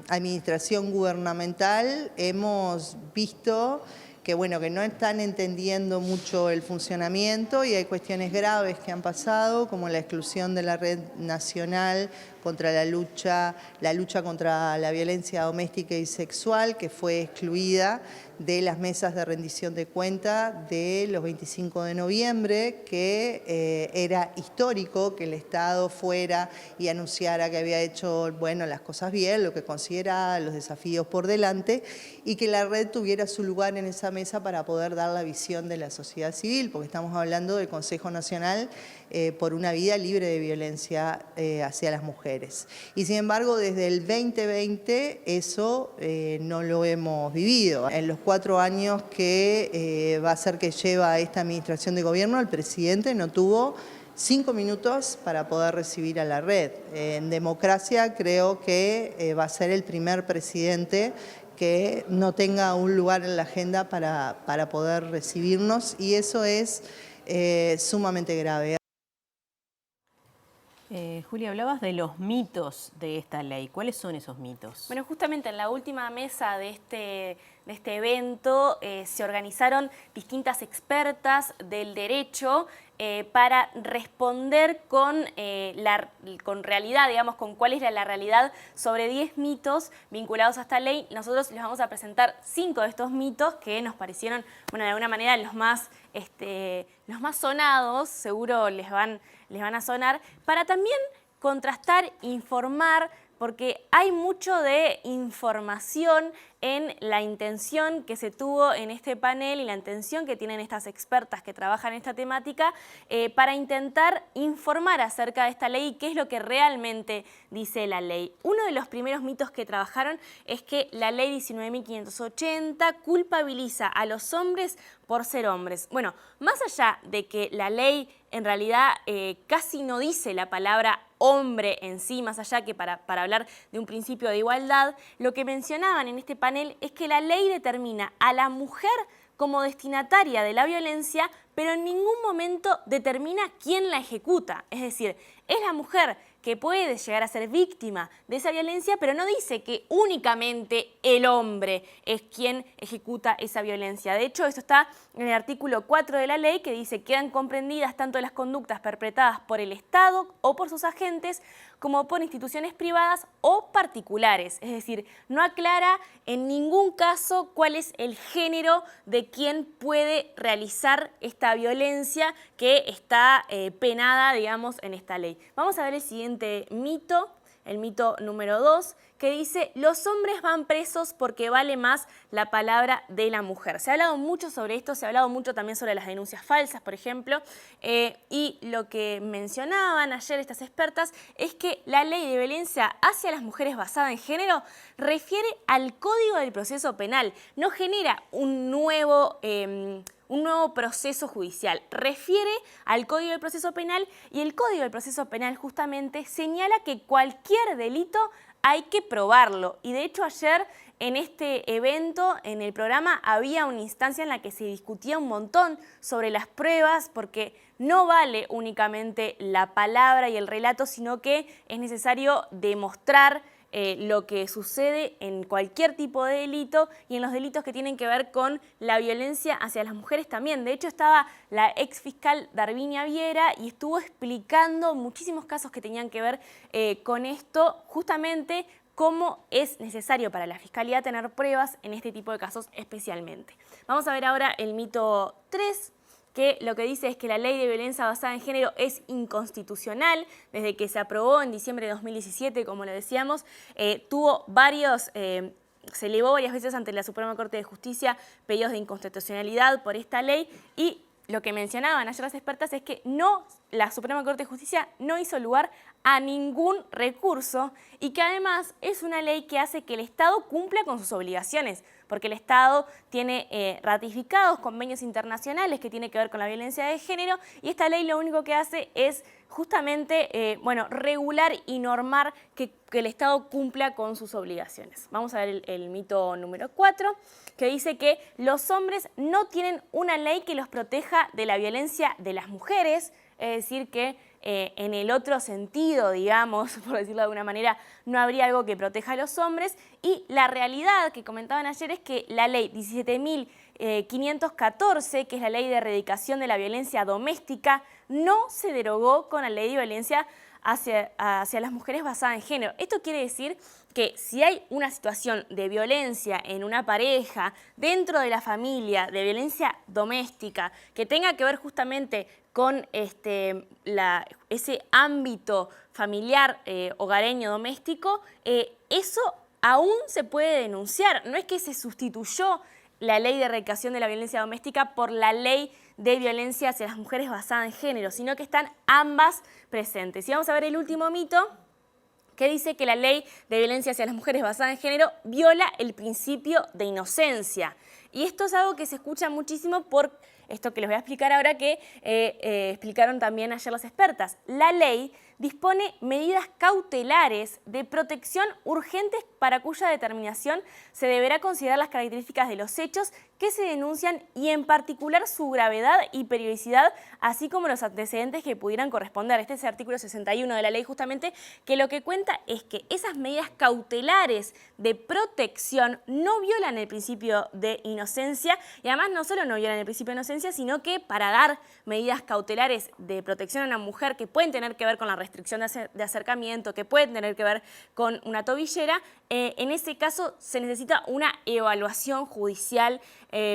administración gubernamental, hemos visto bueno, que no están entendiendo mucho el funcionamiento y hay cuestiones graves que han pasado, como la exclusión de la red nacional contra la lucha contra la violencia doméstica y sexual, que fue excluida de las mesas de rendición de cuenta de los 25 de noviembre, que era histórico que el Estado fuera y anunciara que había hecho, bueno, las cosas bien, lo que considera los desafíos por delante, y que la red tuviera su lugar en esa mesa para poder dar la visión de la sociedad civil, porque estamos hablando del Consejo Nacional por una vida libre de violencia hacia las mujeres. Y sin embargo, desde el 2020 eso no lo hemos vivido. En los 4 años que va a ser que lleva esta administración de gobierno, el presidente no tuvo 5 minutos para poder recibir a la red. En democracia creo que va a ser el primer presidente que no tenga un lugar en la agenda para poder recibirnos, y eso es sumamente grave. Julia, hablabas de los mitos de esta ley. ¿Cuáles son esos mitos? Bueno, justamente en la última mesa de este evento se organizaron distintas expertas del derecho para responder con realidad, digamos, con cuál es la realidad sobre 10 mitos vinculados a esta ley. Nosotros les vamos a presentar 5 de estos mitos que nos parecieron, bueno, de alguna manera los más sonados, seguro les van a sonar, para también contrastar, informar, porque hay mucho de información en la intención que se tuvo en este panel y la intención que tienen estas expertas que trabajan en esta temática para intentar informar acerca de esta ley y qué es lo que realmente dice la ley. Uno de los primeros mitos que trabajaron es que la ley 19.580 culpabiliza a los hombres por ser hombres. Bueno, más allá de que la ley en realidad casi no dice la palabra hombre en sí, más allá que para hablar de un principio de igualdad, lo que mencionaban en este panel es que la ley determina a la mujer como destinataria de la violencia, pero en ningún momento determina quién la ejecuta. Es decir, es la mujer que puede llegar a ser víctima de esa violencia, pero no dice que únicamente el hombre es quien ejecuta esa violencia. De hecho, esto está en el artículo 4 de la ley, que dice que quedan comprendidas tanto las conductas perpetradas por el Estado o por sus agentes, como por instituciones privadas o particulares. Es decir, no aclara en ningún caso cuál es el género de quien puede realizar esta violencia que está penada, digamos, en esta ley. Vamos a ver el siguiente mito, el mito número 2, que dice: los hombres van presos porque vale más la palabra de la mujer. Se ha hablado mucho sobre esto, se ha hablado mucho también sobre las denuncias falsas, por ejemplo, y lo que mencionaban ayer estas expertas es que la ley de violencia hacia las mujeres basada en género refiere al Código del Proceso Penal, no genera un nuevo proceso judicial, refiere al Código del Proceso Penal, y el Código del Proceso Penal justamente señala que cualquier delito hay que probarlo. Y de hecho ayer en este evento, en el programa, había una instancia en la que se discutía un montón sobre las pruebas, porque no vale únicamente la palabra y el relato, sino que es necesario demostrar lo que sucede en cualquier tipo de delito y en los delitos que tienen que ver con la violencia hacia las mujeres también. De hecho, estaba la ex fiscal Darvinia Viera y estuvo explicando muchísimos casos que tenían que ver con esto, justamente cómo es necesario para la Fiscalía tener pruebas en este tipo de casos especialmente. Vamos a ver ahora el mito 3. Que lo que dice es que la ley de violencia basada en género es inconstitucional. Desde que se aprobó en diciembre de 2017, como lo decíamos, se elevó varias veces ante la Suprema Corte de Justicia pedidos de inconstitucionalidad por esta ley, y lo que mencionaban ayer las expertas es que la Suprema Corte de Justicia no hizo lugar a ningún recurso, y que además es una ley que hace que el Estado cumpla con sus obligaciones, porque el Estado tiene ratificados convenios internacionales que tienen que ver con la violencia de género, y esta ley lo único que hace es justamente regular y normar que el Estado cumpla con sus obligaciones. Vamos a ver el mito número 4, que dice que los hombres no tienen una ley que los proteja de la violencia de las mujeres, es decir que en el otro sentido, digamos, por decirlo de alguna manera, no habría algo que proteja a los hombres, y la realidad que comentaban ayer es que la ley 17.580 514, que es la ley de erradicación de la violencia doméstica, no se derogó con la ley de violencia hacia las mujeres basada en género. Esto quiere decir que si hay una situación de violencia en una pareja, dentro de la familia, de violencia doméstica, que tenga que ver justamente con ese ámbito familiar, hogareño, doméstico, eso aún se puede denunciar. No es que se sustituyó la ley de erradicación de la violencia doméstica por la ley de violencia hacia las mujeres basada en género, sino que están ambas presentes. Y vamos a ver el último mito, que dice que la ley de violencia hacia las mujeres basada en género viola el principio de inocencia. Y esto es algo que se escucha muchísimo por esto que les voy a explicar ahora, que explicaron también ayer las expertas. La ley dispone medidas cautelares de protección urgentes para cuya determinación se deberá considerar las características de los hechos que se denuncian y en particular su gravedad y periodicidad, así como los antecedentes que pudieran corresponder. Este es el artículo 61 de la ley justamente, que lo que cuenta es que esas medidas cautelares de protección no violan el principio de inocencia y además no solo no violan el principio de inocencia, sino que para dar medidas cautelares de protección a una mujer que pueden tener que ver con la restricción de acercamiento, que pueden tener que ver con una tobillera, en ese caso se necesita una evaluación judicial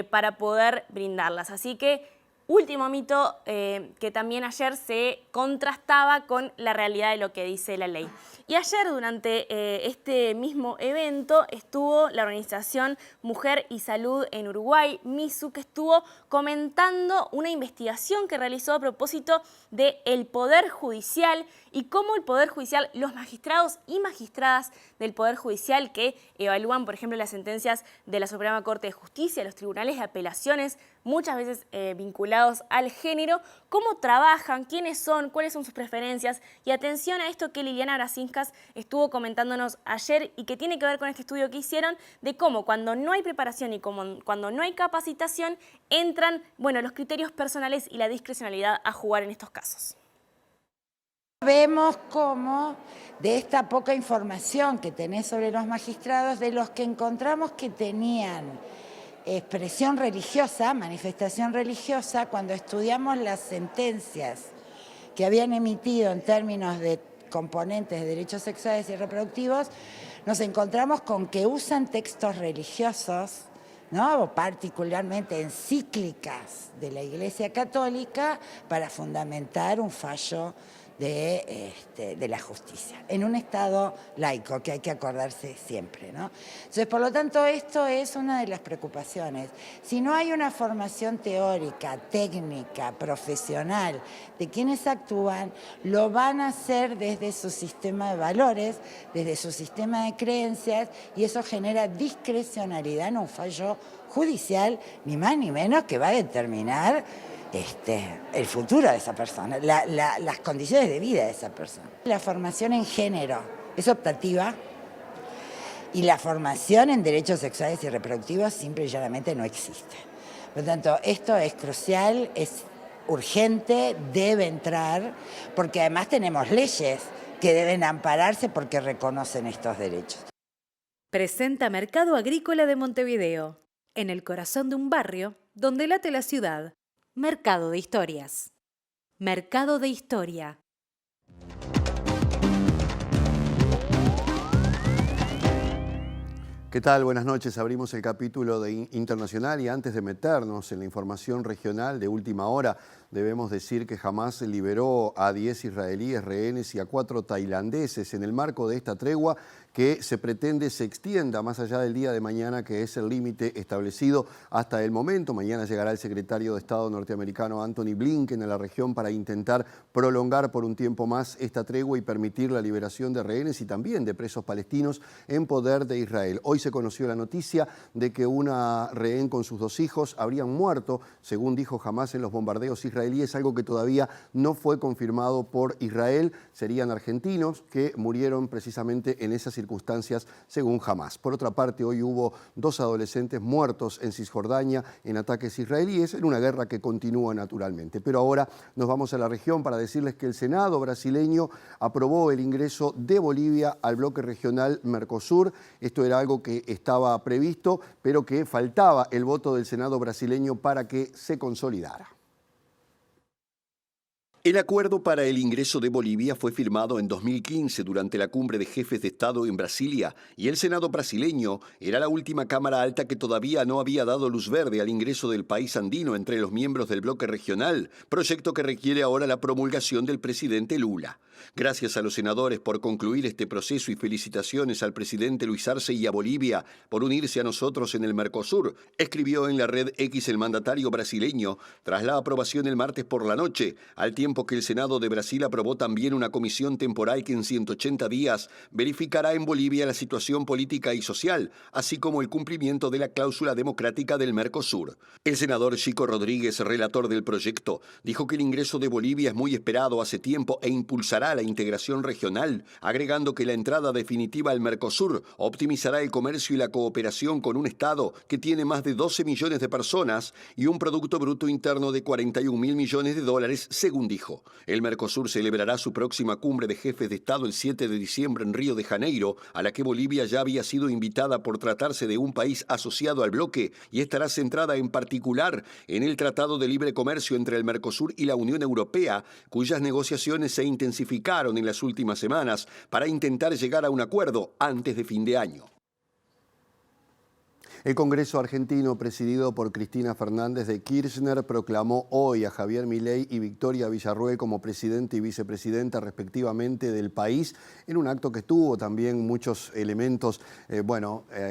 para poder brindarlas. Así que último mito que también ayer se contrastaba con la realidad de lo que dice la ley. Y ayer durante este mismo evento estuvo la organización Mujer y Salud en Uruguay, MISU, que estuvo comentando una investigación que realizó a propósito del Poder Judicial y cómo el Poder Judicial, los magistrados y magistradas del Poder Judicial que evalúan, por ejemplo, las sentencias de la Suprema Corte de Justicia, los tribunales de apelaciones, muchas veces vinculados al género, cómo trabajan, quiénes son, cuáles son sus preferencias. Y atención a esto que Liliana Gracinskas estuvo comentándonos ayer y que tiene que ver con este estudio que hicieron de cómo cuando no hay preparación y cuando no hay capacitación entran, bueno, los criterios personales y la discrecionalidad a jugar en estos casos. Vemos cómo de esta poca información que tenés sobre los magistrados, de los que encontramos que tenían expresión religiosa, manifestación religiosa, cuando estudiamos las sentencias que habían emitido en términos de componentes de derechos sexuales y reproductivos, nos encontramos con que usan textos religiosos, ¿no? O particularmente encíclicas de la Iglesia Católica para fundamentar un fallo de la justicia, en un Estado laico, que hay que acordarse siempre, ¿no? Entonces, por lo tanto, esto es una de las preocupaciones. Si no hay una formación teórica, técnica, profesional de quienes actúan, lo van a hacer desde su sistema de valores, desde su sistema de creencias, y eso genera discrecionalidad en un fallo judicial, ni más ni menos, que va a determinar el futuro de esa persona, las condiciones de vida de esa persona. La formación en género es optativa y la formación en derechos sexuales y reproductivos simple y llanamente no existe. Por lo tanto, esto es crucial, es urgente, debe entrar, porque además tenemos leyes que deben ampararse porque reconocen estos derechos. Presenta Mercado Agrícola de Montevideo, en el corazón de un barrio donde late la ciudad. Mercado de Historias. Mercado de Historia. ¿Qué tal? Buenas noches. Abrimos el capítulo de Internacional y antes de meternos en la información regional de última hora, debemos decir que Hamás liberó a 10 israelíes rehenes y a 4 tailandeses en el marco de esta tregua que se pretende se extienda más allá del día de mañana, que es el límite establecido hasta el momento. Mañana llegará el secretario de Estado norteamericano Antony Blinken a la región para intentar prolongar por un tiempo más esta tregua y permitir la liberación de rehenes y también de presos palestinos en poder de Israel. Hoy se conoció la noticia de que una rehén con sus 2 hijos habrían muerto, según dijo Hamás, en los bombardeos israelíes israelíes, algo que todavía no fue confirmado por Israel. Serían argentinos que murieron precisamente en esas circunstancias, según Hamás. Por otra parte, hoy hubo 2 adolescentes muertos en Cisjordania en ataques israelíes, en una guerra que continúa naturalmente. Pero ahora nos vamos a la región para decirles que el Senado brasileño aprobó el ingreso de Bolivia al bloque regional Mercosur. Esto era algo que estaba previsto, pero que faltaba el voto del Senado brasileño para que se consolidara. El acuerdo para el ingreso de Bolivia fue firmado en 2015 durante la cumbre de jefes de Estado en Brasilia y el Senado brasileño era la última Cámara Alta que todavía no había dado luz verde al ingreso del país andino entre los miembros del bloque regional, proyecto que requiere ahora la promulgación del presidente Lula. Gracias a los senadores por concluir este proceso y felicitaciones al presidente Luis Arce y a Bolivia por unirse a nosotros en el Mercosur, escribió en la red X el mandatario brasileño tras la aprobación el martes por la noche, al tiempo que el Senado de Brasil aprobó también una comisión temporal que en 180 días verificará en Bolivia la situación política y social, así como el cumplimiento de la cláusula democrática del Mercosur. El senador Chico Rodríguez, relator del proyecto, dijo que el ingreso de Bolivia es muy esperado hace tiempo e impulsará la integración regional, agregando que la entrada definitiva al Mercosur optimizará el comercio y la cooperación con un Estado que tiene más de 12 millones de personas y un Producto Bruto Interno de 41.000 millones de dólares, según dijo. El Mercosur celebrará su próxima cumbre de jefes de Estado el 7 de diciembre en Río de Janeiro, a la que Bolivia ya había sido invitada por tratarse de un país asociado al bloque y estará centrada en particular en el Tratado de Libre Comercio entre el Mercosur y la Unión Europea, cuyas negociaciones se intensificaron en las últimas semanas para intentar llegar a un acuerdo antes de fin de año. El Congreso argentino, presidido por Cristina Fernández de Kirchner, proclamó hoy a Javier Milei y Victoria Villarruel como presidente y vicepresidenta respectivamente del país, en un acto que tuvo también muchos elementos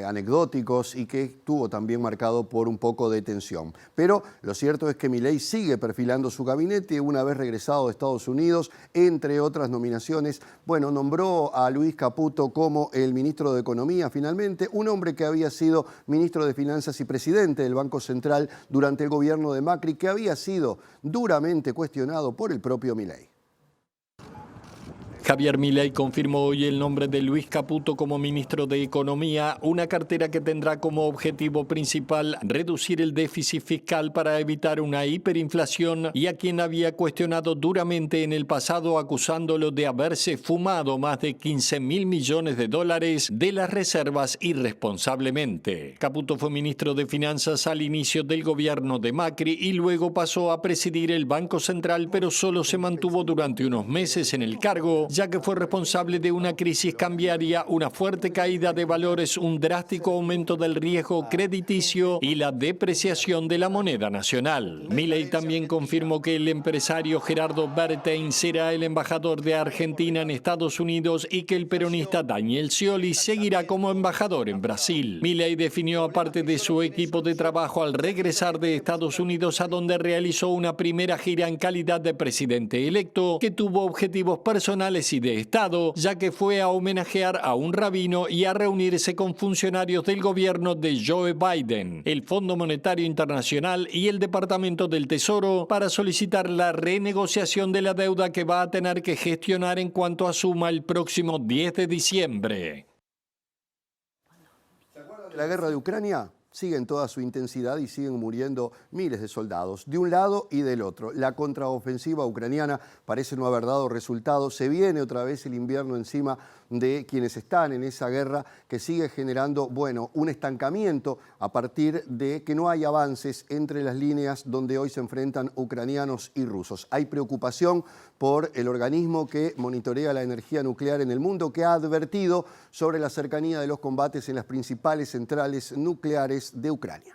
anecdóticos y que estuvo también marcado por un poco de tensión. Pero lo cierto es que Milei sigue perfilando su gabinete una vez regresado de Estados Unidos, entre otras nominaciones. Nombró a Luis Caputo como el ministro de Economía finalmente, un hombre que había sido ministro de Finanzas y presidente del Banco Central durante el gobierno de Macri, que había sido duramente cuestionado por el propio Milei. Javier Milei confirmó hoy el nombre de Luis Caputo como ministro de Economía, una cartera que tendrá como objetivo principal reducir el déficit fiscal para evitar una hiperinflación y a quien había cuestionado duramente en el pasado acusándolo de haberse fumado más de 15.000 millones de dólares de las reservas irresponsablemente. Caputo fue ministro de Finanzas al inicio del gobierno de Macri y luego pasó a presidir el Banco Central, pero solo se mantuvo durante unos meses en el cargo, ya que fue responsable de una crisis cambiaria, una fuerte caída de valores, un drástico aumento del riesgo crediticio y la depreciación de la moneda nacional. Milei también confirmó que el empresario Gerardo Bertein será el embajador de Argentina en Estados Unidos y que el peronista Daniel Scioli seguirá como embajador en Brasil. Milei definió a parte de su equipo de trabajo al regresar de Estados Unidos, a donde realizó una primera gira en calidad de presidente electo, que tuvo objetivos personales y de Estado, ya que fue a homenajear a un rabino y a reunirse con funcionarios del gobierno de Joe Biden, el Fondo Monetario Internacional y el Departamento del Tesoro para solicitar la renegociación de la deuda que va a tener que gestionar en cuanto asuma el próximo 10 de diciembre. La guerra de Ucrania sigue en toda su intensidad y siguen muriendo miles de soldados, de un lado y del otro. La contraofensiva ucraniana parece no haber dado resultados. Se viene otra vez el invierno encima de quienes están en esa guerra, que sigue generando, un estancamiento a partir de que no hay avances entre las líneas donde hoy se enfrentan ucranianos y rusos. Hay preocupación por el organismo que monitorea la energía nuclear en el mundo, que ha advertido sobre la cercanía de los combates en las principales centrales nucleares de Ucrania.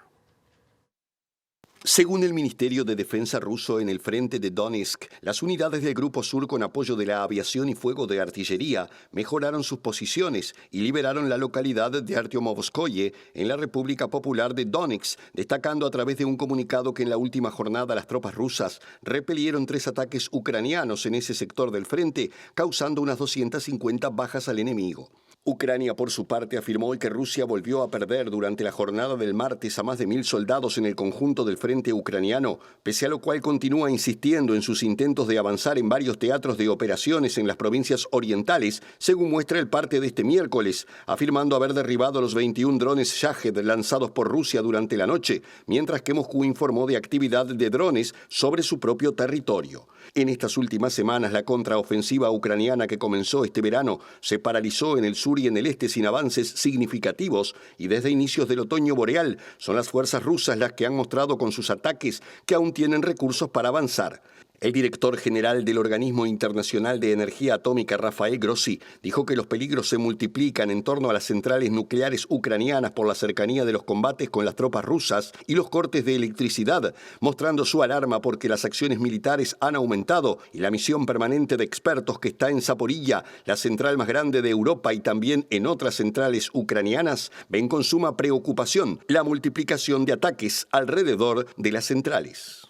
Según el Ministerio de Defensa ruso, en el frente de Donetsk, las unidades del Grupo Sur, con apoyo de la aviación y fuego de artillería, mejoraron sus posiciones y liberaron la localidad de Artyomovskoye en la República Popular de Donetsk, destacando a través de un comunicado que en la última jornada las tropas rusas repelieron 3 ataques ucranianos en ese sector del frente, causando unas 250 bajas al enemigo. Ucrania, por su parte, afirmó que Rusia volvió a perder durante la jornada del martes a más de 1.000 soldados en el conjunto del frente frente ucraniano, pese a lo cual continúa insistiendo en sus intentos de avanzar en varios teatros de operaciones en las provincias orientales, según muestra el parte de este miércoles, afirmando haber derribado los 21 drones Shahed lanzados por Rusia durante la noche, mientras que Moscú informó de actividad de drones sobre su propio territorio. En estas últimas semanas, la contraofensiva ucraniana que comenzó este verano se paralizó en el sur y en el este sin avances significativos, y desde inicios del otoño boreal son las fuerzas rusas las que han mostrado con sus ataques que aún tienen recursos para avanzar. El director general del Organismo Internacional de Energía Atómica, Rafael Grossi, dijo que los peligros se multiplican en torno a las centrales nucleares ucranianas por la cercanía de los combates con las tropas rusas y los cortes de electricidad, mostrando su alarma porque las acciones militares han aumentado y la misión permanente de expertos que está en Zaporilla, la central más grande de Europa, y también en otras centrales ucranianas, ven con suma preocupación la multiplicación de ataques alrededor de las centrales.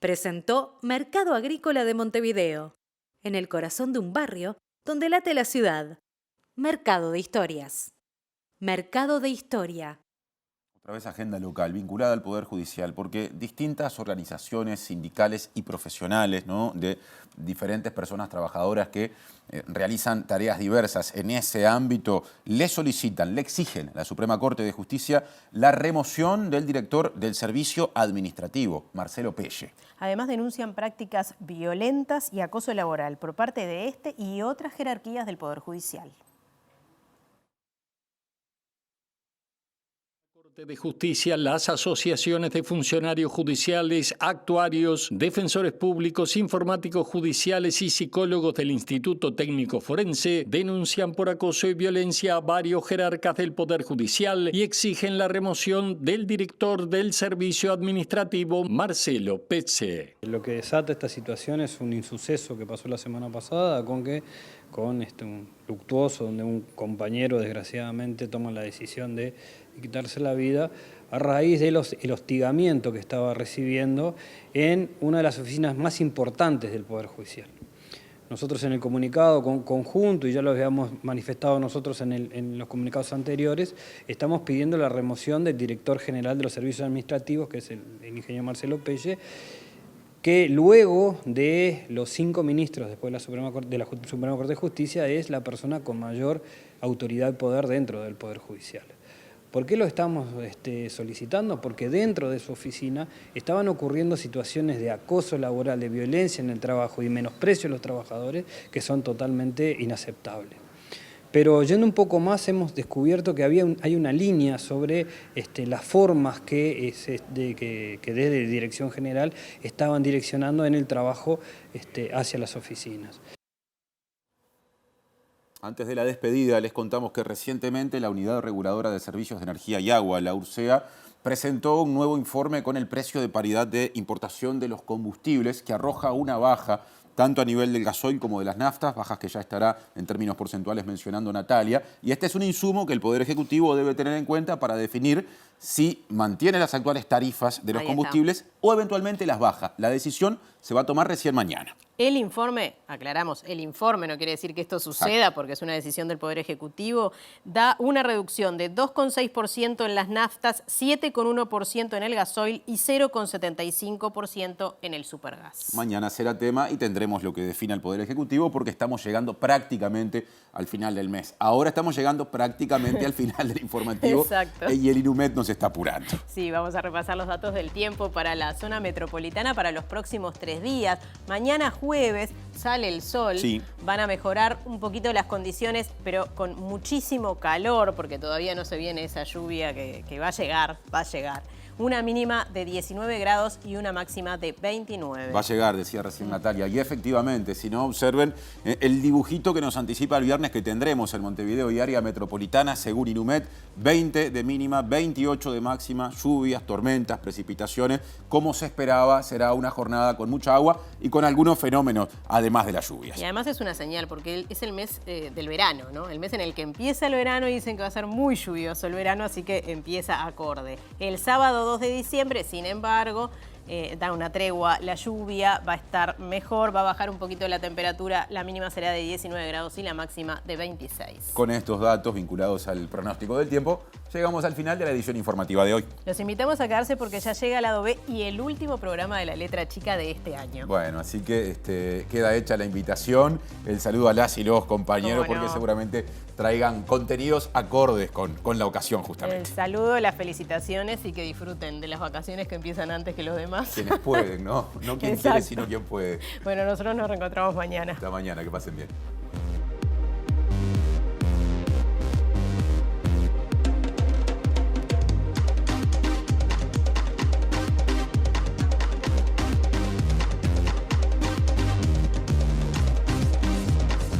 Presentó Mercado Agrícola de Montevideo, en el corazón de un barrio donde late la ciudad. Mercado de Historias. Mercado de Historia. Otra vez agenda local, vinculada al Poder Judicial, porque distintas organizaciones sindicales y profesionales, ¿no?, de diferentes personas trabajadoras que realizan tareas diversas en ese ámbito, le solicitan, le exigen a la Suprema Corte de Justicia la remoción del director del Servicio Administrativo, Marcelo Pelle. Además denuncian prácticas violentas y acoso laboral por parte de este y otras jerarquías del Poder Judicial. De Justicia, las asociaciones de funcionarios judiciales, actuarios, defensores públicos, informáticos judiciales y psicólogos del Instituto Técnico Forense denuncian por acoso y violencia a varios jerarcas del Poder Judicial y exigen la remoción del director del Servicio Administrativo, Marcelo Pelle. Lo que desata esta situación es un insuceso que pasó la semana pasada con un luctuoso, donde un compañero desgraciadamente toma la decisión de quitarse la vida a raíz del hostigamiento que estaba recibiendo en una de las oficinas más importantes del Poder Judicial. Nosotros en el comunicado conjunto, y ya lo habíamos manifestado nosotros en los comunicados anteriores, estamos pidiendo la remoción del director general de los servicios administrativos, que es el ingeniero Marcelo Pelle, que luego de los 5 ministros después de la Suprema Corte de Justicia es la persona con mayor autoridad y poder dentro del Poder Judicial. ¿Por qué lo estamos solicitando? Porque dentro de su oficina estaban ocurriendo situaciones de acoso laboral, de violencia en el trabajo y menosprecio a los trabajadores que son totalmente inaceptables. Pero yendo un poco más, hemos descubierto que hay una línea sobre las formas que desde Dirección General estaban direccionando en el trabajo hacia las oficinas. Antes de la despedida, les contamos que recientemente la Unidad Reguladora de Servicios de Energía y Agua, la URSEA, presentó un nuevo informe con el precio de paridad de importación de los combustibles que arroja una baja tanto a nivel del gasoil como de las naftas, bajas que ya estará en términos porcentuales mencionando Natalia. Y este es un insumo que el Poder Ejecutivo debe tener en cuenta para definir si mantiene las actuales tarifas de los combustibles o eventualmente las baja. La decisión se va a tomar recién mañana. El informe, aclaramos, el informe no quiere decir que esto suceda porque es una decisión del Poder Ejecutivo, da una reducción de 2,6% en las naftas, 7,1% en el gasoil y 0,75% en el supergas. Mañana será tema y tendremos lo que define el Poder Ejecutivo porque estamos llegando prácticamente al final del mes. Ahora estamos llegando prácticamente al final del informativo. Exacto. Y el Inumet nos está apurando. Sí, vamos a repasar los datos del tiempo para la zona metropolitana para los próximos 3 días. Mañana jueves sale el sol, van a mejorar un poquito las condiciones, pero con muchísimo calor, porque todavía no se viene esa lluvia que va a llegar, Una mínima de 19 grados y una máxima de 29. Va a llegar, decía recién Natalia. Y efectivamente, si no, observen el dibujito que nos anticipa el viernes que tendremos en Montevideo y área metropolitana, según Inumet, 20 de mínima, 28 de máxima, lluvias, tormentas, precipitaciones. Como se esperaba, será una jornada con mucha agua y con algunos fenómenos, además de las lluvias. Y además es una señal, porque es el mes del verano, ¿no? El mes en el que empieza el verano y dicen que va a ser muy lluvioso el verano, así que empieza acorde. El sábado 2 de diciembre, sin embargo, da una tregua la lluvia, va a estar mejor, va a bajar un poquito la temperatura, la mínima será de 19 grados y la máxima de 26. Con estos datos vinculados al pronóstico del tiempo, llegamos al final de la edición informativa de hoy. Los invitamos a quedarse porque ya llega el lado B y el último programa de la letra chica de este año. Bueno, así que queda hecha la invitación, el saludo a las y los compañeros, porque seguramente traigan contenidos acordes con la ocasión justamente. El saludo, las felicitaciones y que disfruten de las vacaciones que empiezan antes que los demás. Quienes pueden, ¿no? No quien quiere, sino quien puede. Bueno, nosotros nos reencontramos mañana. Hasta mañana, que pasen bien.